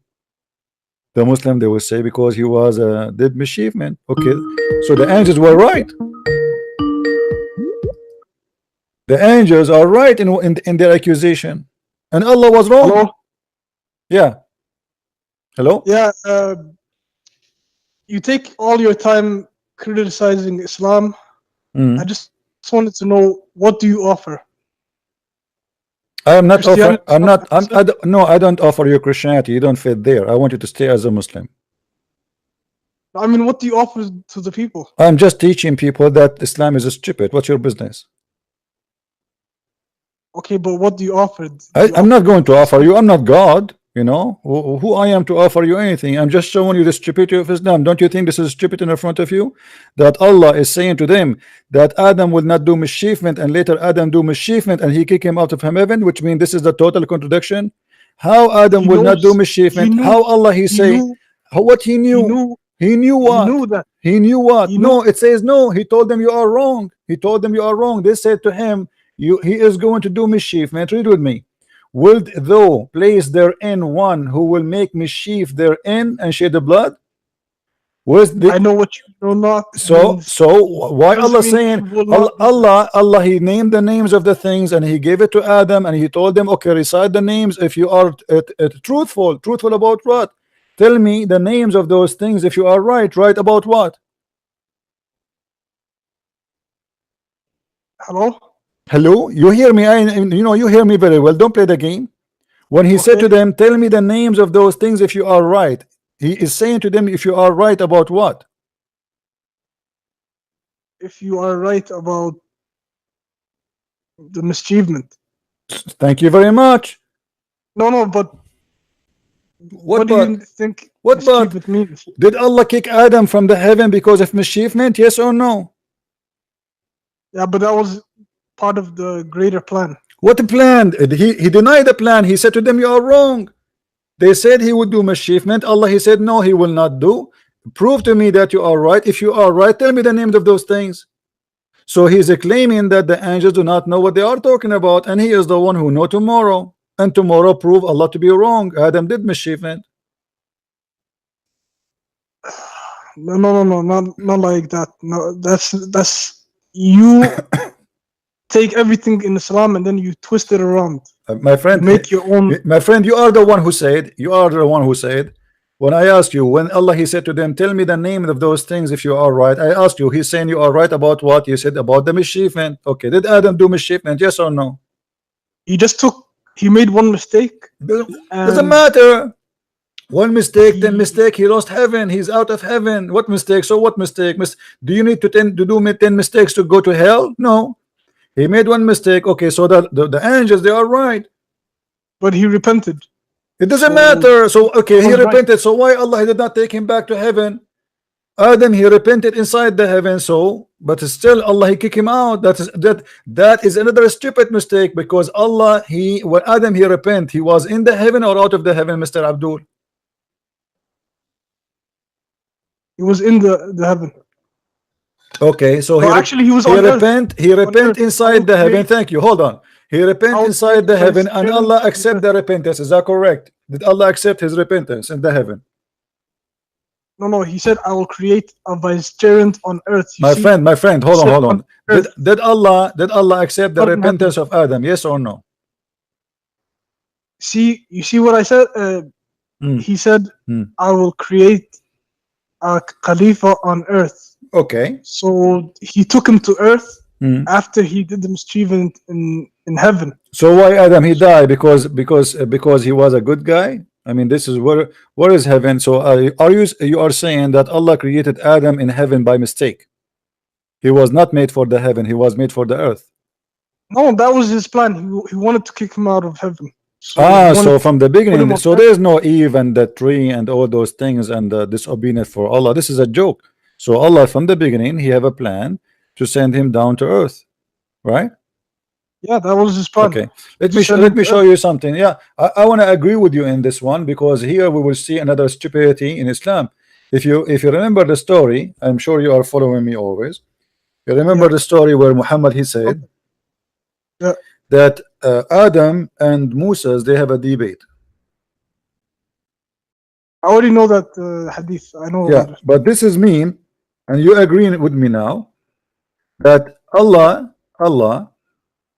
The Muslim, they will say because he was did mischievement. Okay, so the angels were right. The angels are right in their accusation, and Allah was wrong. Hello? Yeah. Hello? Yeah, you take all your time criticizing Islam. I just wanted to know, what do you offer? I am not offering. Christianity? No, I don't offer you Christianity. You don't fit there. I want you to stay as a Muslim. I mean, what do you offer to the people? I'm just teaching people that Islam is stupid. What's your business? Okay, but what do you offer? I'm not going to offer you. I'm not God. You know who I am to offer you anything. I'm just showing you the stupidity of Islam. Don't you think this is stupid in front of you? That Allah is saying to them that Adam will not do mischievement, and later Adam do mischievement, and he kick him out of heaven, which means this is the total contradiction. How Adam will not do mischievement? How Allah he say what he knew? He knew what? He knew that. He knew what? No, it says no. He told them you are wrong. He told them you are wrong. They said to him, he is going to do mischievement. Read with me. Wilt thou place therein one who will make mischief therein and shed the blood? I know what you know not. So why Allah saying Allah he named the names of the things and he gave it to Adam and he told them, okay, recite the names if you are truthful about what? Tell me the names of those things if you are right about what? Hello, you hear me? You hear me very well. Don't play the game. When he said to them, tell me the names of those things if you are right, he is saying to them, if you are right about what? if you are right about the mischievement. Thank you very much. No, but What do but? you think What but? mischievement means? Did Allah kick Adam from the heaven because of mischievement? Yes or no? Yeah, but that was part of the greater plan. What plan? He denied the plan. He said to them, you are wrong. They said he would do mischievement. Allah, he said, no, he will not do. Prove to me that you are right. If you are right, tell me the names of those things. So he's claiming that the angels do not know what they are talking about, and he is the one who know tomorrow. And tomorrow prove Allah to be wrong. Adam did mischievement. No, not like that. No, that's you take everything in Islam and then you twist it around. My friend, you make your own. My friend, you are the one who said. You are the one who said. When I asked you, when Allah he said to them, tell me the name of those things if you are right. I asked you, he's saying you are right about what? You said about the mischievement. Okay, did Adam do mischievement? Yes or no? He made one mistake. Doesn't matter. One mistake, then mistake, he lost heaven. He's out of heaven. What mistake? So what mistake? Do you need to do 10 mistakes to go to hell? No. He made one mistake. Okay, so the angels, they are right. But he repented. It doesn't matter. So okay, he repented. So why Allah did not take him back to heaven? Adam, he repented inside the heaven. So, but still Allah he kicked him out. That is another stupid mistake, because Allah when Adam he repent, he was in the heaven or out of the heaven, Mr. Abdul? He was in the heaven. Okay, so actually he was on earth. He repent inside the heaven. Thank you. Hold on. He repent inside the heaven, and Allah accept the repentance. Is that correct? Did Allah accept his repentance in the heaven? No, he said I will create a vicegerent on earth. My friend, hold on. Did Allah accept the repentance of Adam? Yes or no? You see what I said? He said I will create a Khalifa on earth. Okay. So he took him to earth after he did the mischievement in heaven. So why Adam he died? Because he was a good guy? I mean, this is where is heaven? So you are saying that Allah created Adam in heaven by mistake? He was not made for the heaven, he was made for the earth. No, that was his plan. He wanted to kick him out of heaven. So from the beginning, so there is no Eve and the tree and all those things and disobedience for Allah. This is a joke. So Allah from the beginning, he have a plan to send him down to earth, right? Yeah, that was his plan. Okay, let me show you something. Yeah, I want to agree with you in this one, because here we will see another stupidity in Islam. If you remember the story, I'm sure you are following me always. You remember the story where Muhammad he said that Adam and Moses, they have a debate. I already know that hadith. I know. Yeah, but this is me, and you agree with me now that Allah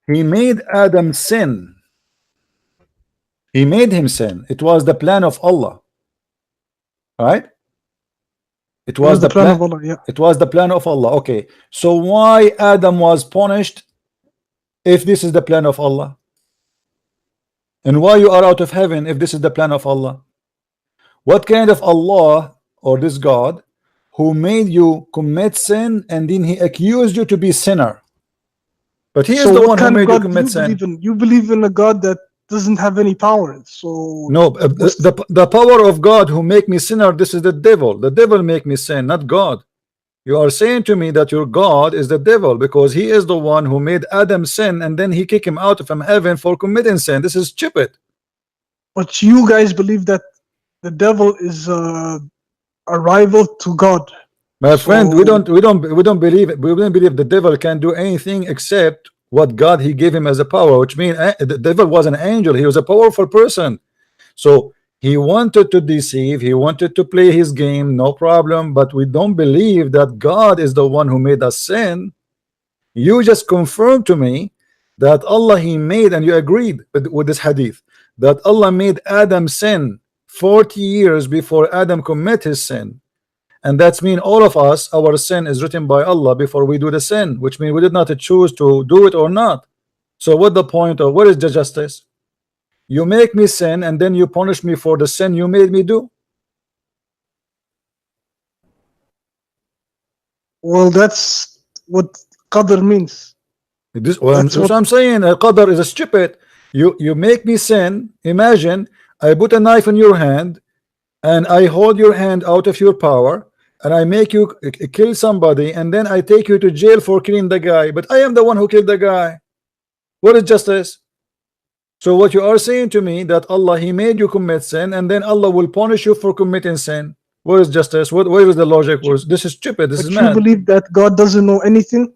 he made Adam sin. He made him sin. It was the plan of Allah, right? It was the plan of Allah. Yeah. It was the plan of Allah. Okay, so why Adam was punished if this is the plan of Allah? And why you are out of heaven if this is the plan of Allah? What kind of Allah, or this God, who made you commit sin and then he accused you to be sinner? But he is the one who made you commit sin. You believe in a God that doesn't have any power. So no, the power of God who make me sinner, this is the devil. The devil make me sin, not God. You are saying to me that your God is the devil because he is the one who made Adam sin and then he kicked him out from heaven for committing sin. This is stupid. But you guys believe that the devil is a rival to God. My friend, we don't believe it. We don't believe the devil can do anything except what God he gave him as a power, which means the devil was an angel. He was a powerful person. So he wanted to deceive, he wanted to play his game, no problem, but we don't believe that God is the one who made us sin. You just confirmed to me that Allah he made, and you agreed with this hadith, that Allah made Adam sin 40 years before Adam commit his sin. And that's mean all of us, our sin is written by Allah before we do the sin, which means we did not choose to do it or not. So what the point of what is the justice? You make me sin and then you punish me for the sin you made me do? Well, that's what qadr means. This, well, That's that's what- what I'm saying. Qadr is a stupid. You make me sin. Imagine I put a knife in your hand, and I hold your hand out of your power, and I make you kill somebody, and then I take you to jail for killing the guy. But I am the one who killed the guy. What is justice? So what you are saying to me that Allah, He made you commit sin, and then Allah will punish you for committing sin. What is justice? Where is the logic? This is stupid. This But is you mad. believe that God doesn't know anything?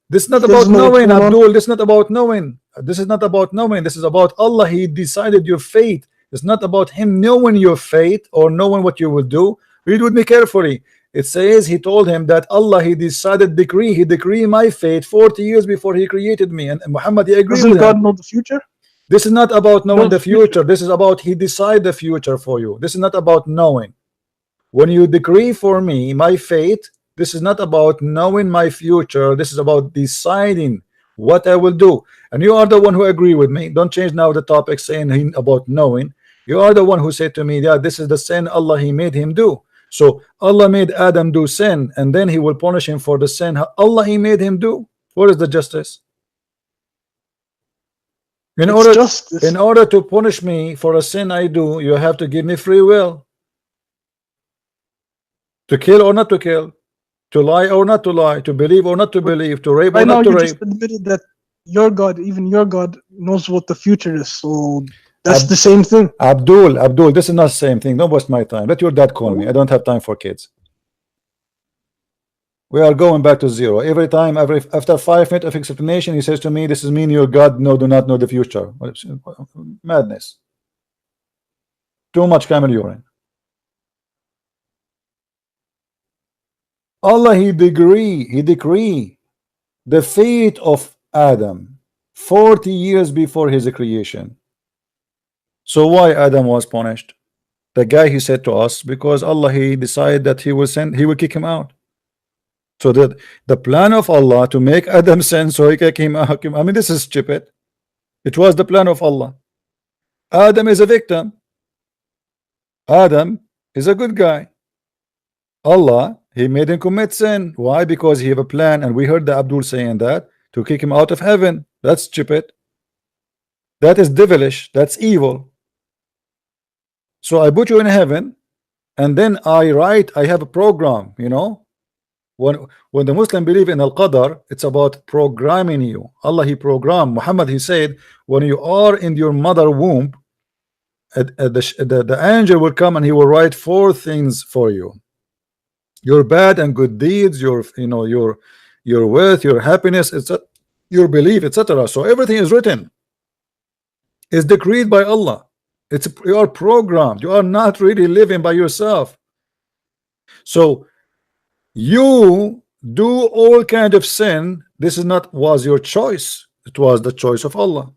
This is not There's about no knowing, going on. Abdul. This is not about knowing. This is not about knowing. This is about Allah. He decided your fate. It's not about Him knowing your fate or knowing what you will do. Read with me carefully. It says He told him that Allah, He decided decree. He decreed my fate 40 years before He created me. And Muhammad, he agreed Doesn't with God him. know the future? This is not about knowing No the future. This is about He decide the future for you. This is not about knowing. When you decree for me my fate, this is not about knowing my future. This is about deciding what I will do. And you are the one who agree with me. Don't change now the topic saying about knowing. You are the one who said to me, yeah, this is the sin Allah, He made him do. So Allah made Adam do sin, and then He will punish him for the sin Allah, He made him do. What is the justice? In It's justice. order to punish me for a sin I do, you have to give me free will. To kill or not to kill, to lie or not to lie, to believe or not to believe, to rape or Right now, not to you rape. just admitted that your God, even your God, knows what the future is. So that's the same thing. Abdul, this is not the same thing. Don't waste my time. Let your dad call me. I don't have time for kids. We are going back to zero. Every time, after 5 minutes of explanation, he says to me, this is mean your God do not know the future. Madness. Too much camel urine. Allah, He decree the fate of Adam 40 years before his creation. So why Adam was punished? The guy, he said to us, because Allah, He decided that He will kick him out. So that the plan of Allah to make Adam sin so He kick him out. I mean, this is stupid. It was the plan of Allah. Adam is a victim. Adam is a good guy. Allah, He made him commit sin. Why? Because He have a plan, and we heard the Abdul saying that, to kick him out of heaven. That's stupid. That is devilish. That's evil. So I put you in heaven, and then I have a program, you know. When the Muslim believe in Al-Qadr, it's about programming you. Allah, He programmed. Muhammad, he said, when you are in your mother womb, the angel will come and he will write 4 things for you: your bad and good deeds, your wealth, your happiness, etc., your belief, etc. So everything is written, is decreed by Allah. You are programmed. You are not really living by yourself. So you do all kind of sin. This was your choice. It was the choice of Allah.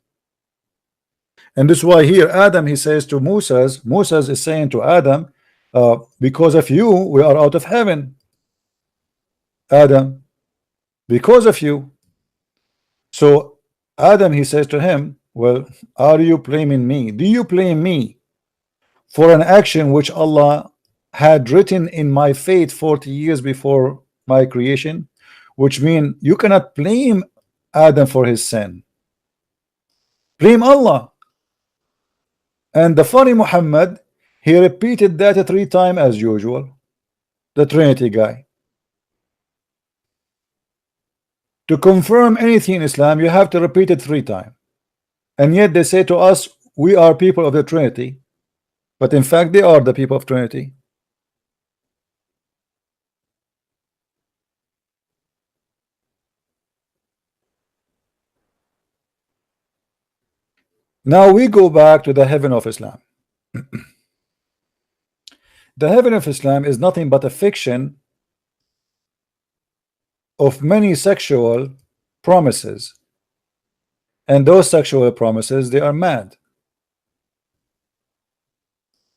And this is why here Adam, he says to Moses is saying to Adam, because of you we are out of heaven. Adam, because of you. So Adam, he says to him, well, are you blaming me? Do you blame me for an action which Allah had written in my fate 40 years before my creation? Which means you cannot blame Adam for his sin. Blame Allah. And the funny Muhammad, he repeated that 3 times as usual. The Trinity guy. To confirm anything in Islam, you have to repeat it 3 times. And yet they say to us, we are people of the Trinity. But in fact, they are the people of Trinity. Now we go back to the heaven of Islam. The heaven of Islam is nothing but a fiction of many sexual promises. And those sexual promises, they are mad.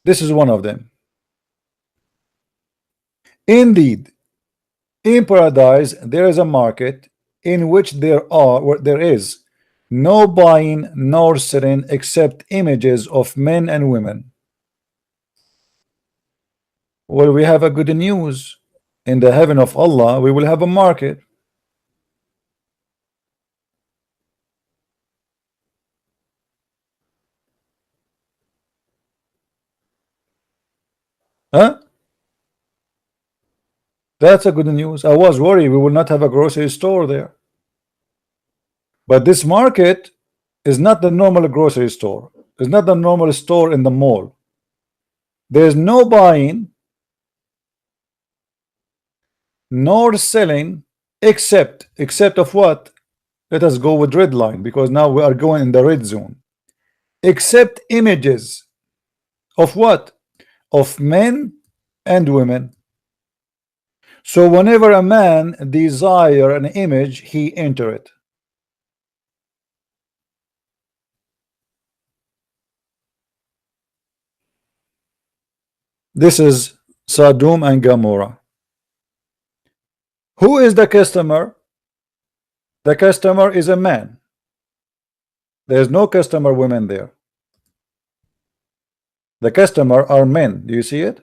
This is one of them. Indeed, in paradise there is a market in which there is no buying nor selling except images of men and women. Well, we have a good news. In the heaven of Allah, we will have a market. Huh? That's a good news. I was worried we will not have a grocery store there. But this market is not the normal grocery store. It's not the normal store in the mall. There's no buying nor selling except of what? Let us go with red line because now we are going in the red zone. Except images of what? Of men and women. So whenever a man desire an image, he enter it. This is Sodom and Gomorrah. Who is the customer? The customer is a man. There's no customer women there. The customer are men. Do you see it?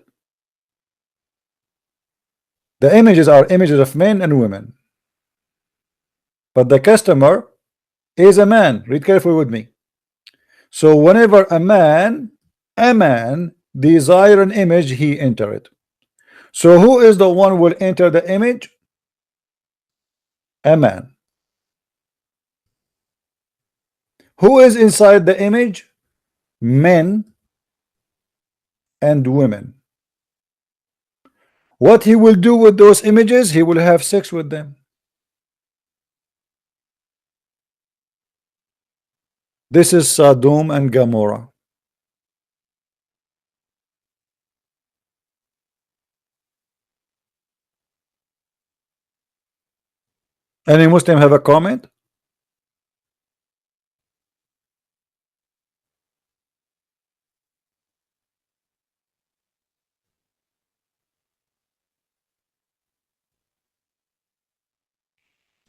The images are images of men and women. But the customer is a man. Read carefully with me. So whenever a man desire an image, he enter it. So who is the one who will enter the image? A man. Who is inside the image? Men and women. What he will do with those images? He will have sex with them. This is Sodom and Gomorrah. Any Muslim have a comment?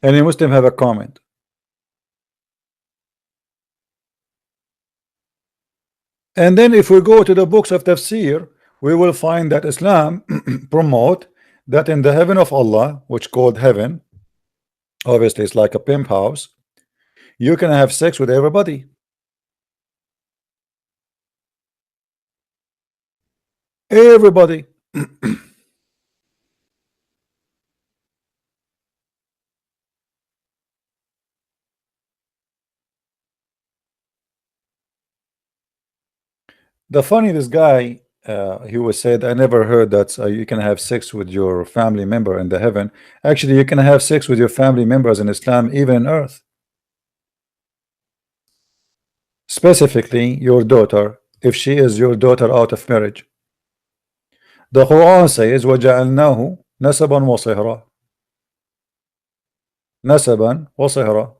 Any Muslim have a comment? And then if we go to the books of tafsir, we will find that Islam promote that in the heaven of Allah, which called heaven, obviously it's like a pimp house, you can have sex with everybody. Everybody. The funny, this guy, he was said, I never heard that you can have sex with your family member in the heaven. Actually, you can have sex with your family members in Islam, even in earth. Specifically, your daughter, if she is your daughter out of marriage. The Quran says, وَجَعَلْنَاهُ نَسَبًا وَصِهْرًا. نَسَبًا وَصِهْرًا.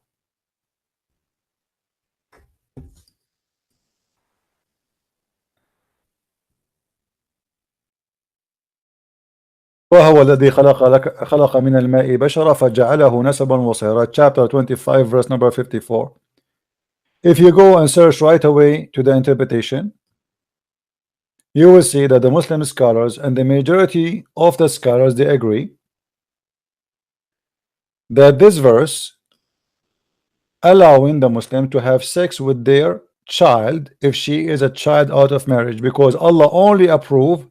وهو الذي خلق من الماء بشرا فجعله نسبا وصهرا. Chapter 25 verse number 54. If you go and search right away to the interpretation, you will see that the Muslim scholars and the majority of the scholars, they agree that this verse allowing the Muslim to have sex with their child if she is a child out of marriage, because Allah only approve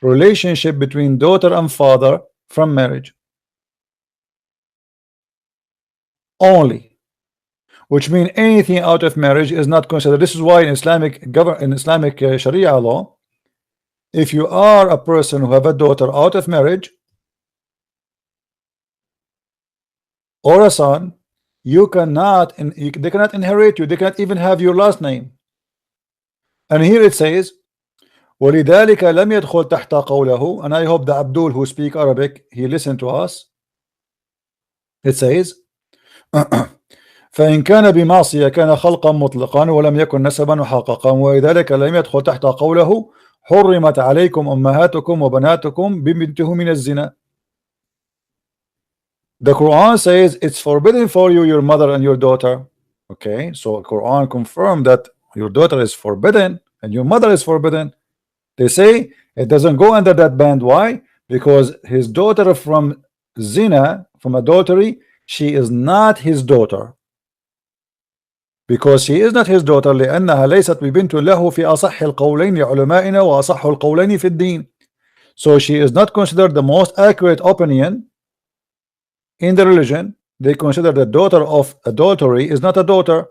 relationship between daughter and father from marriage only, which means anything out of marriage is not considered. This is why in Islamic Sharia law, if you are a person who have a daughter out of marriage or a son, you cannot, they cannot inherit you, they cannot even have your last name. And here it says وَلِذَلِكَ لَمْ يَدْخُلْ تَحْتَ قَوْلَهُ. And I hope the Abdul who speak Arabic, he listen to us. It says فإن كان بمعصية كان خلقا مطلقا ولم يكن نسبا وحققا ولذلك لم يدخل تحت قوله حرمت عليكم أمهاتكم وبناتكم ببنته من الزنا. The Quran says it's forbidden for you, your mother and your daughter. Okay, so Quran confirmed that your daughter is forbidden and your mother is forbidden. They say it doesn't go under that band. Why? Because his daughter from zina, from adultery, she is not his daughter. Because she is not his daughter لأنها ليست ببنت له في أصح القولين علمائنا وأصح القولين في الدين. So she is not considered the most accurate opinion in the religion. They consider the daughter of adultery is not a daughter,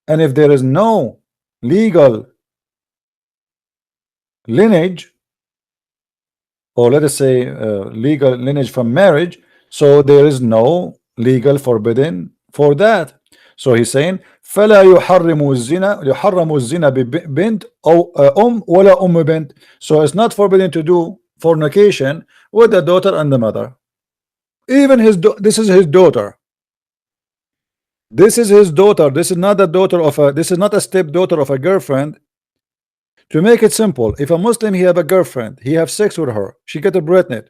and if there is no legal lineage, or let us say legal lineage from marriage, so there is no legal forbidden for that. So he's saying فلا يحرم الزنا ببنت أو ولا بنت. So it's not forbidden to do fornication with the daughter and the mother. Even this is his daughter. This is his daughter. This is not a daughter of a. This is not a stepdaughter of a girlfriend. To make it simple, if a Muslim he have a girlfriend, he have sex with her, she get pregnant.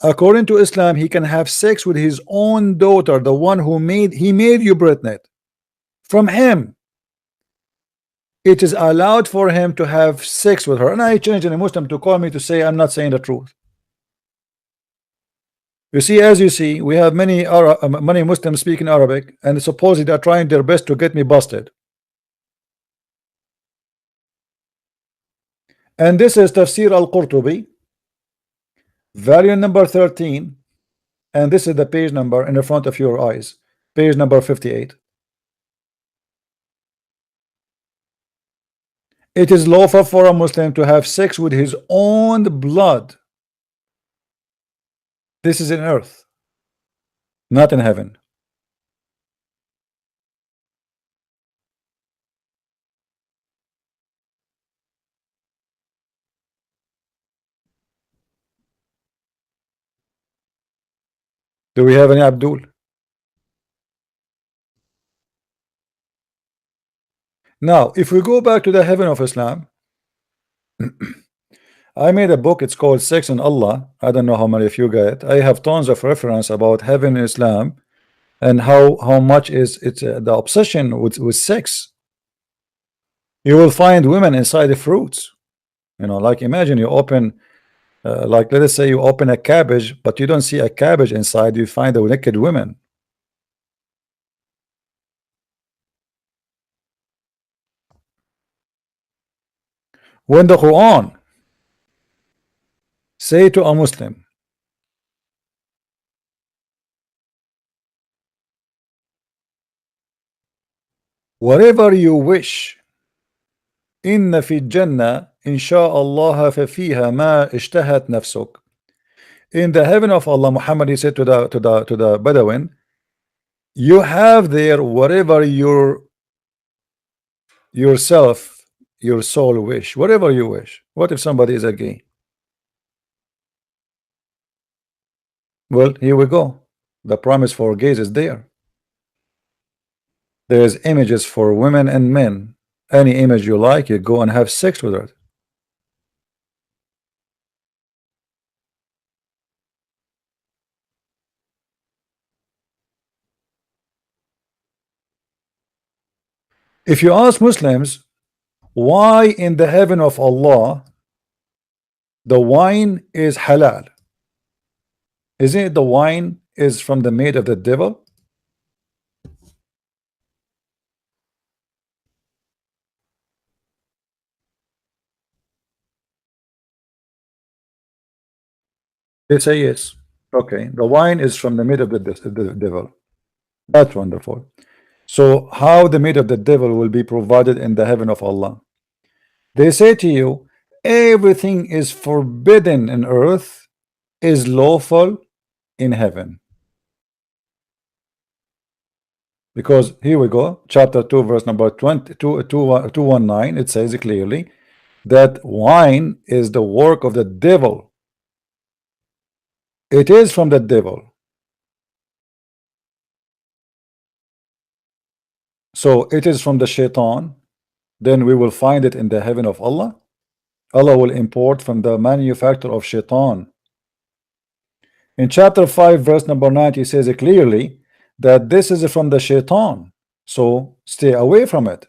According to Islam, he can have sex with his own daughter, the one who made you pregnant. From him, it is allowed for him to have sex with her. And I changed a Muslim to call me to say I'm not saying the truth. You see, as you see, we have many Muslims speaking Arabic, and supposedly they're trying their best to get me busted. And this is Tafsir al-Qurtubi, volume number 13, and this is the page number in the front of your eyes, page number 58. It is lawful for a Muslim to have sex with his own blood. This is in earth, not in heaven. Do we have any Abdul? Now, if we go back to the heaven of Islam, I made a book, it's called Sex and Allah. I don't know how many of you got it. I have tons of reference about heaven in Islam and how much is it's the obsession with sex. You will find women inside the fruits. You know, like imagine you open like let us say you open a cabbage, but you don't see a cabbage inside, you find a naked women. When the Quran say to a Muslim, whatever you wish, إن في الجنة إن شاء الله ففيها ما اشتهت نفسك. In the heaven of Allah, Muhammad, he said to the Bedouin, you have there whatever your soul wish, whatever you wish. What if somebody is a gay? Well, here we go. The promise for gays is there. There's images for women and men. Any image you like, you go and have sex with it. If you ask Muslims why in the heaven of Allah the wine is halal, isn't it the wine is from the made of the devil? They say yes. Okay, the wine is from the made of the devil. That's wonderful. So how the meat of the devil will be provided in the heaven of Allah? They say to you, everything is forbidden in earth is lawful in heaven. Because here we go, chapter 2, verse number 219, it says clearly that wine is the work of the devil. It is from the devil. So it is from the shaitan, then we will find it in the heaven of Allah. Allah will import from the manufacturer of shaitan. In chapter 5, verse number 90, he says clearly that this is from the shaitan. So stay away from it.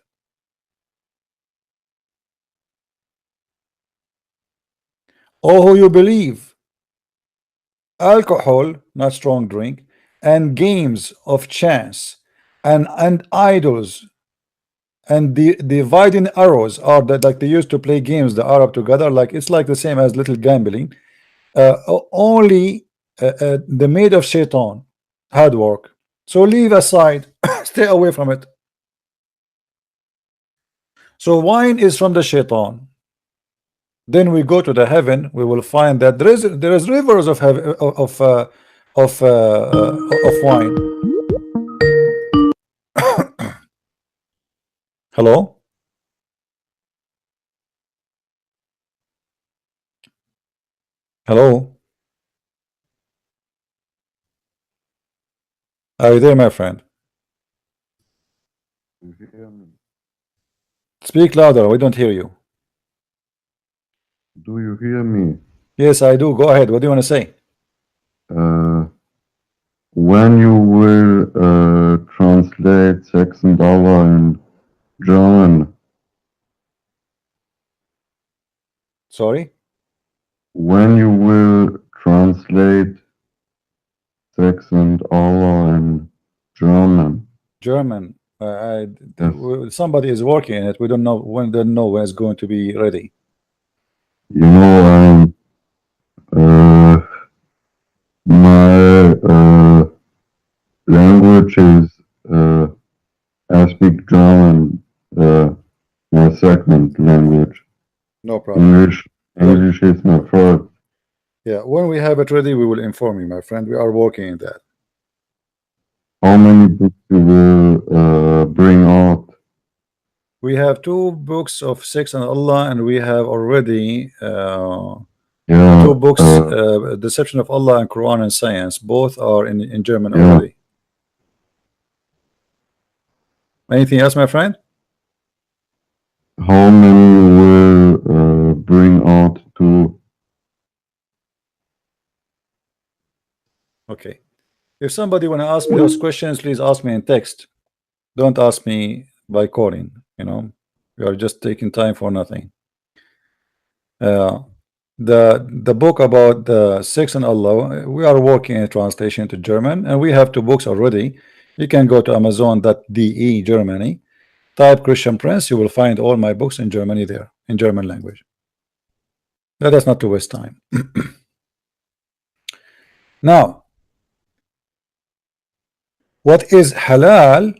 Oh, who you believe, alcohol, not strong drink, and games of chance, and idols, and the dividing arrows are that, like they used to play games, the Arab together, like it's like the same as little gambling. Only the made of shaitan, hard work. So leave aside, stay away from it. So wine is from the shaitan. Then we go to the heaven, we will find that there is rivers of heaven, of wine. Hello? Hello? Are you there, my friend? Speak louder, we don't hear you. Do you hear me? Yes, I do. Go ahead. What do you want to say? When you will translate sex and Dawah in German, Sorry? when you will translate sex and Dawah in German, German. Yes. Somebody is working on it. We don't know when. Don't know when it's going to be ready. you know, my language is I speak German, my second language. No problem. English is my first. Yeah, when we have it ready, we will inform you, my friend. We are working on that. How many books you will bring out? We have 2 books of Sex and Allah, and we have already Yeah, 2 books, Deception of Allah and Quran and Science. Both are in German Yeah. already. Anything else, my friend? how many will bring out to? Okay. If somebody want to ask me those questions, please ask me in text. Don't ask me by calling. You know, you are just taking time for nothing. The book about the Sex and Allah, we are working in translation to German, and we have 2 books already. You can go to Amazon.de Germany, type Christian Prince, you will find all my books in Germany there, in German language. Let us not to waste time. Now, what is halal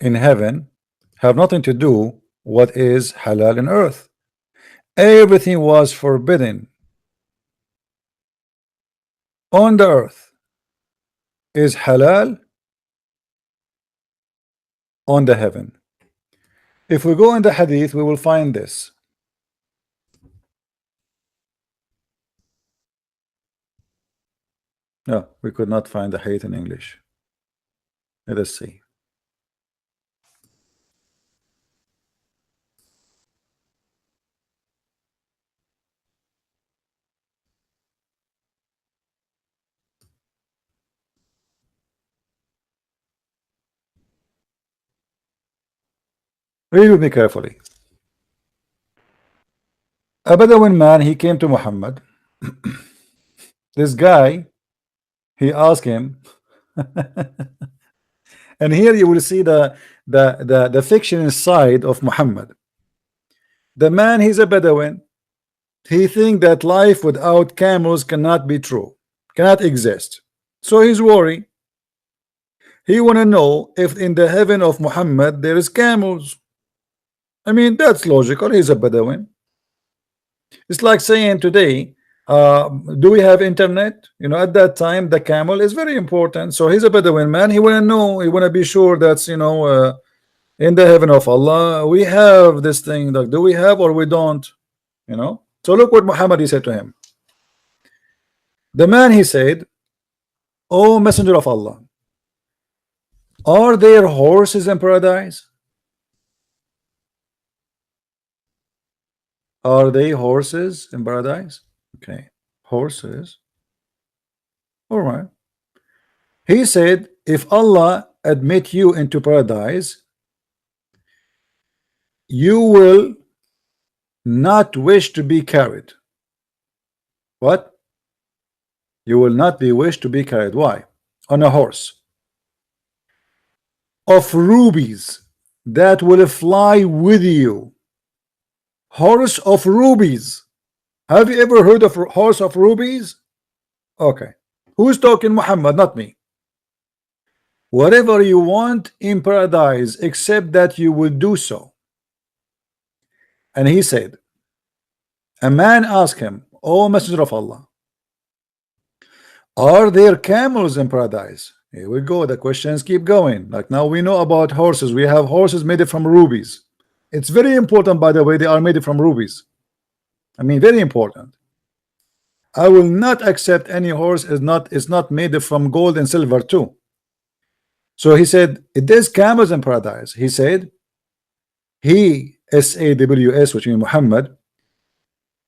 in heaven have nothing to do what is halal in earth. Everything was forbidden on the earth is halal on the heaven. If we go in the hadith, we will find this. No, we could not find the hadith in English. Let us see. Read with me carefully. A Bedouin man, he came to Muhammad. This guy, he asked him, and here you will see the fiction side of Muhammad. The man, he's a Bedouin. He think that life without camels cannot be true, cannot exist. So he's worried. He want to know if in the heaven of Muhammad there is camels. I mean, that's logical. He's a Bedouin. It's like saying today, do we have internet? You know, at that time the camel is very important. So he's a Bedouin man. He want to know. He want to be sure that's, you know, in the heaven of Allah we have this thing. Like, do we have or we don't? You know. So look what Muhammad he said to him. The man, he said, "O Messenger of Allah, are there horses in paradise? Are they horses in paradise?" Okay, horses. All right. He said, if Allah admit you into paradise, you will not wish to be carried. What? You will not be wished to be carried. Why? On a horse of rubies that will fly with you. Horse of rubies. Have you ever heard of horse of rubies? Okay. Who's talking? Muhammad, not me. Whatever you want in paradise, except that you will do so. And he said, a man asked him, O Messenger of Allah, are there camels in paradise? Here we go. The questions keep going. Like now we know about horses. We have horses made from rubies. It's very important, by the way, they are made from rubies. I mean, very important. I will not accept any horse is not made from gold and silver too. So he said, there's camels in paradise. He said, he, S-A-W-S, which means Muhammad,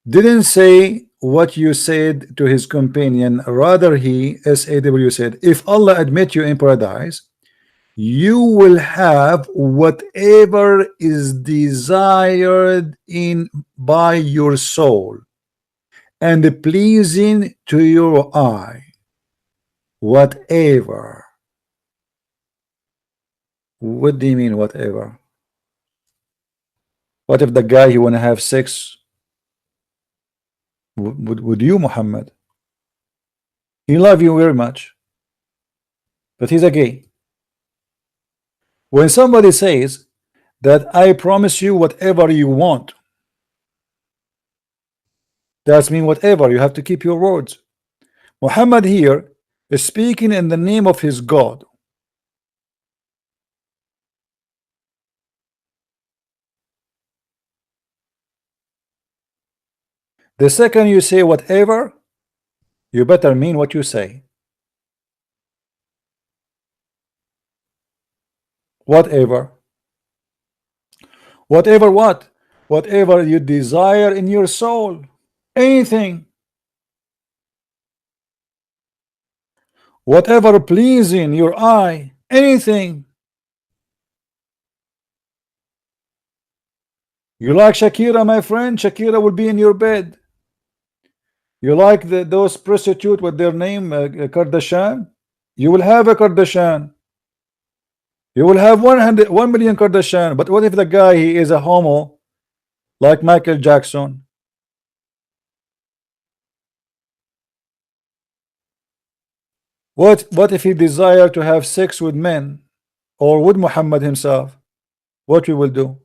didn't say what you said to his companion. Rather, he, S-A-W, said, if Allah admit you in paradise, you will have whatever is desired in by your soul and pleasing to your eye. Whatever. What do you mean whatever? What if the guy you want to have sex with you, Muhammad? He love you very much, but he's a gay. When somebody says that I promise you whatever you want, that's mean whatever. You have to keep your words. Muhammad here is speaking in the name of his God. The second you say whatever, you better mean what you say. Whatever. Whatever what? Whatever you desire in your soul. Anything. Whatever pleasing your eye. Anything. You like Shakira, my friend? Shakira will be in your bed. You like those prostitutes with their name, Kardashian? You will have a Kardashian. You will have 1 million Kardashian. But what if the guy he is a homo, like Michael Jackson? What if he desire to have sex with men, or with Muhammad himself? What we will do?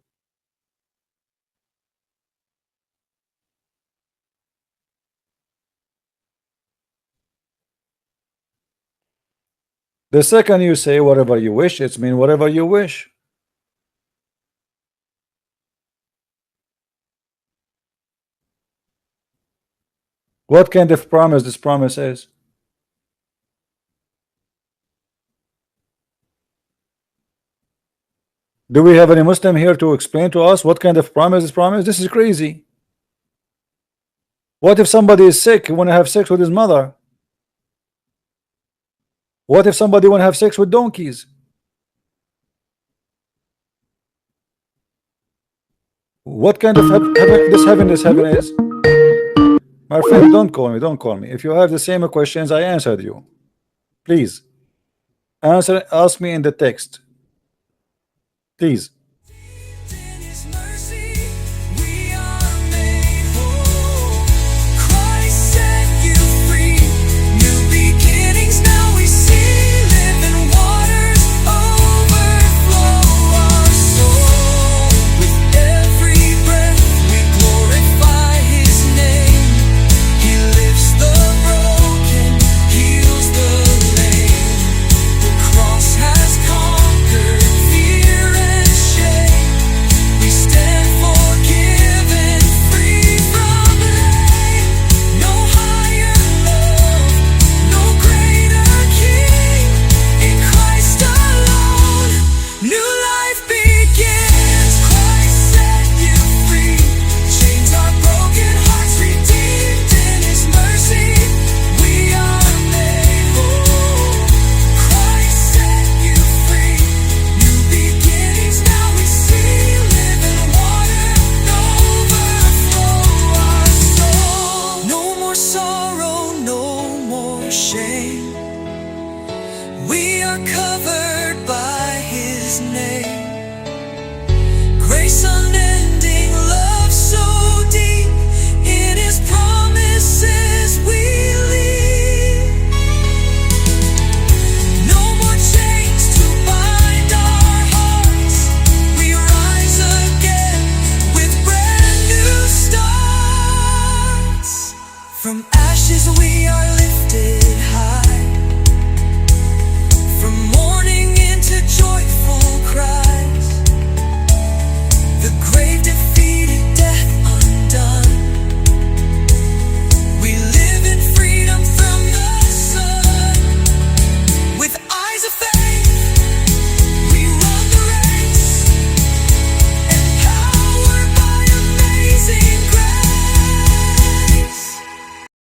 The second you say whatever you wish, it's mean whatever you wish. What kind of promise this promise is? Do we have any Muslim here to explain to us what kind of promise is promise? This is crazy. What if somebody is sick, he want to have sex with his mother? What if somebody want to have sex with donkeys? What kind of heaven is? My friend, don't call me. If you have the same questions I answered you, please ask me in the text, please.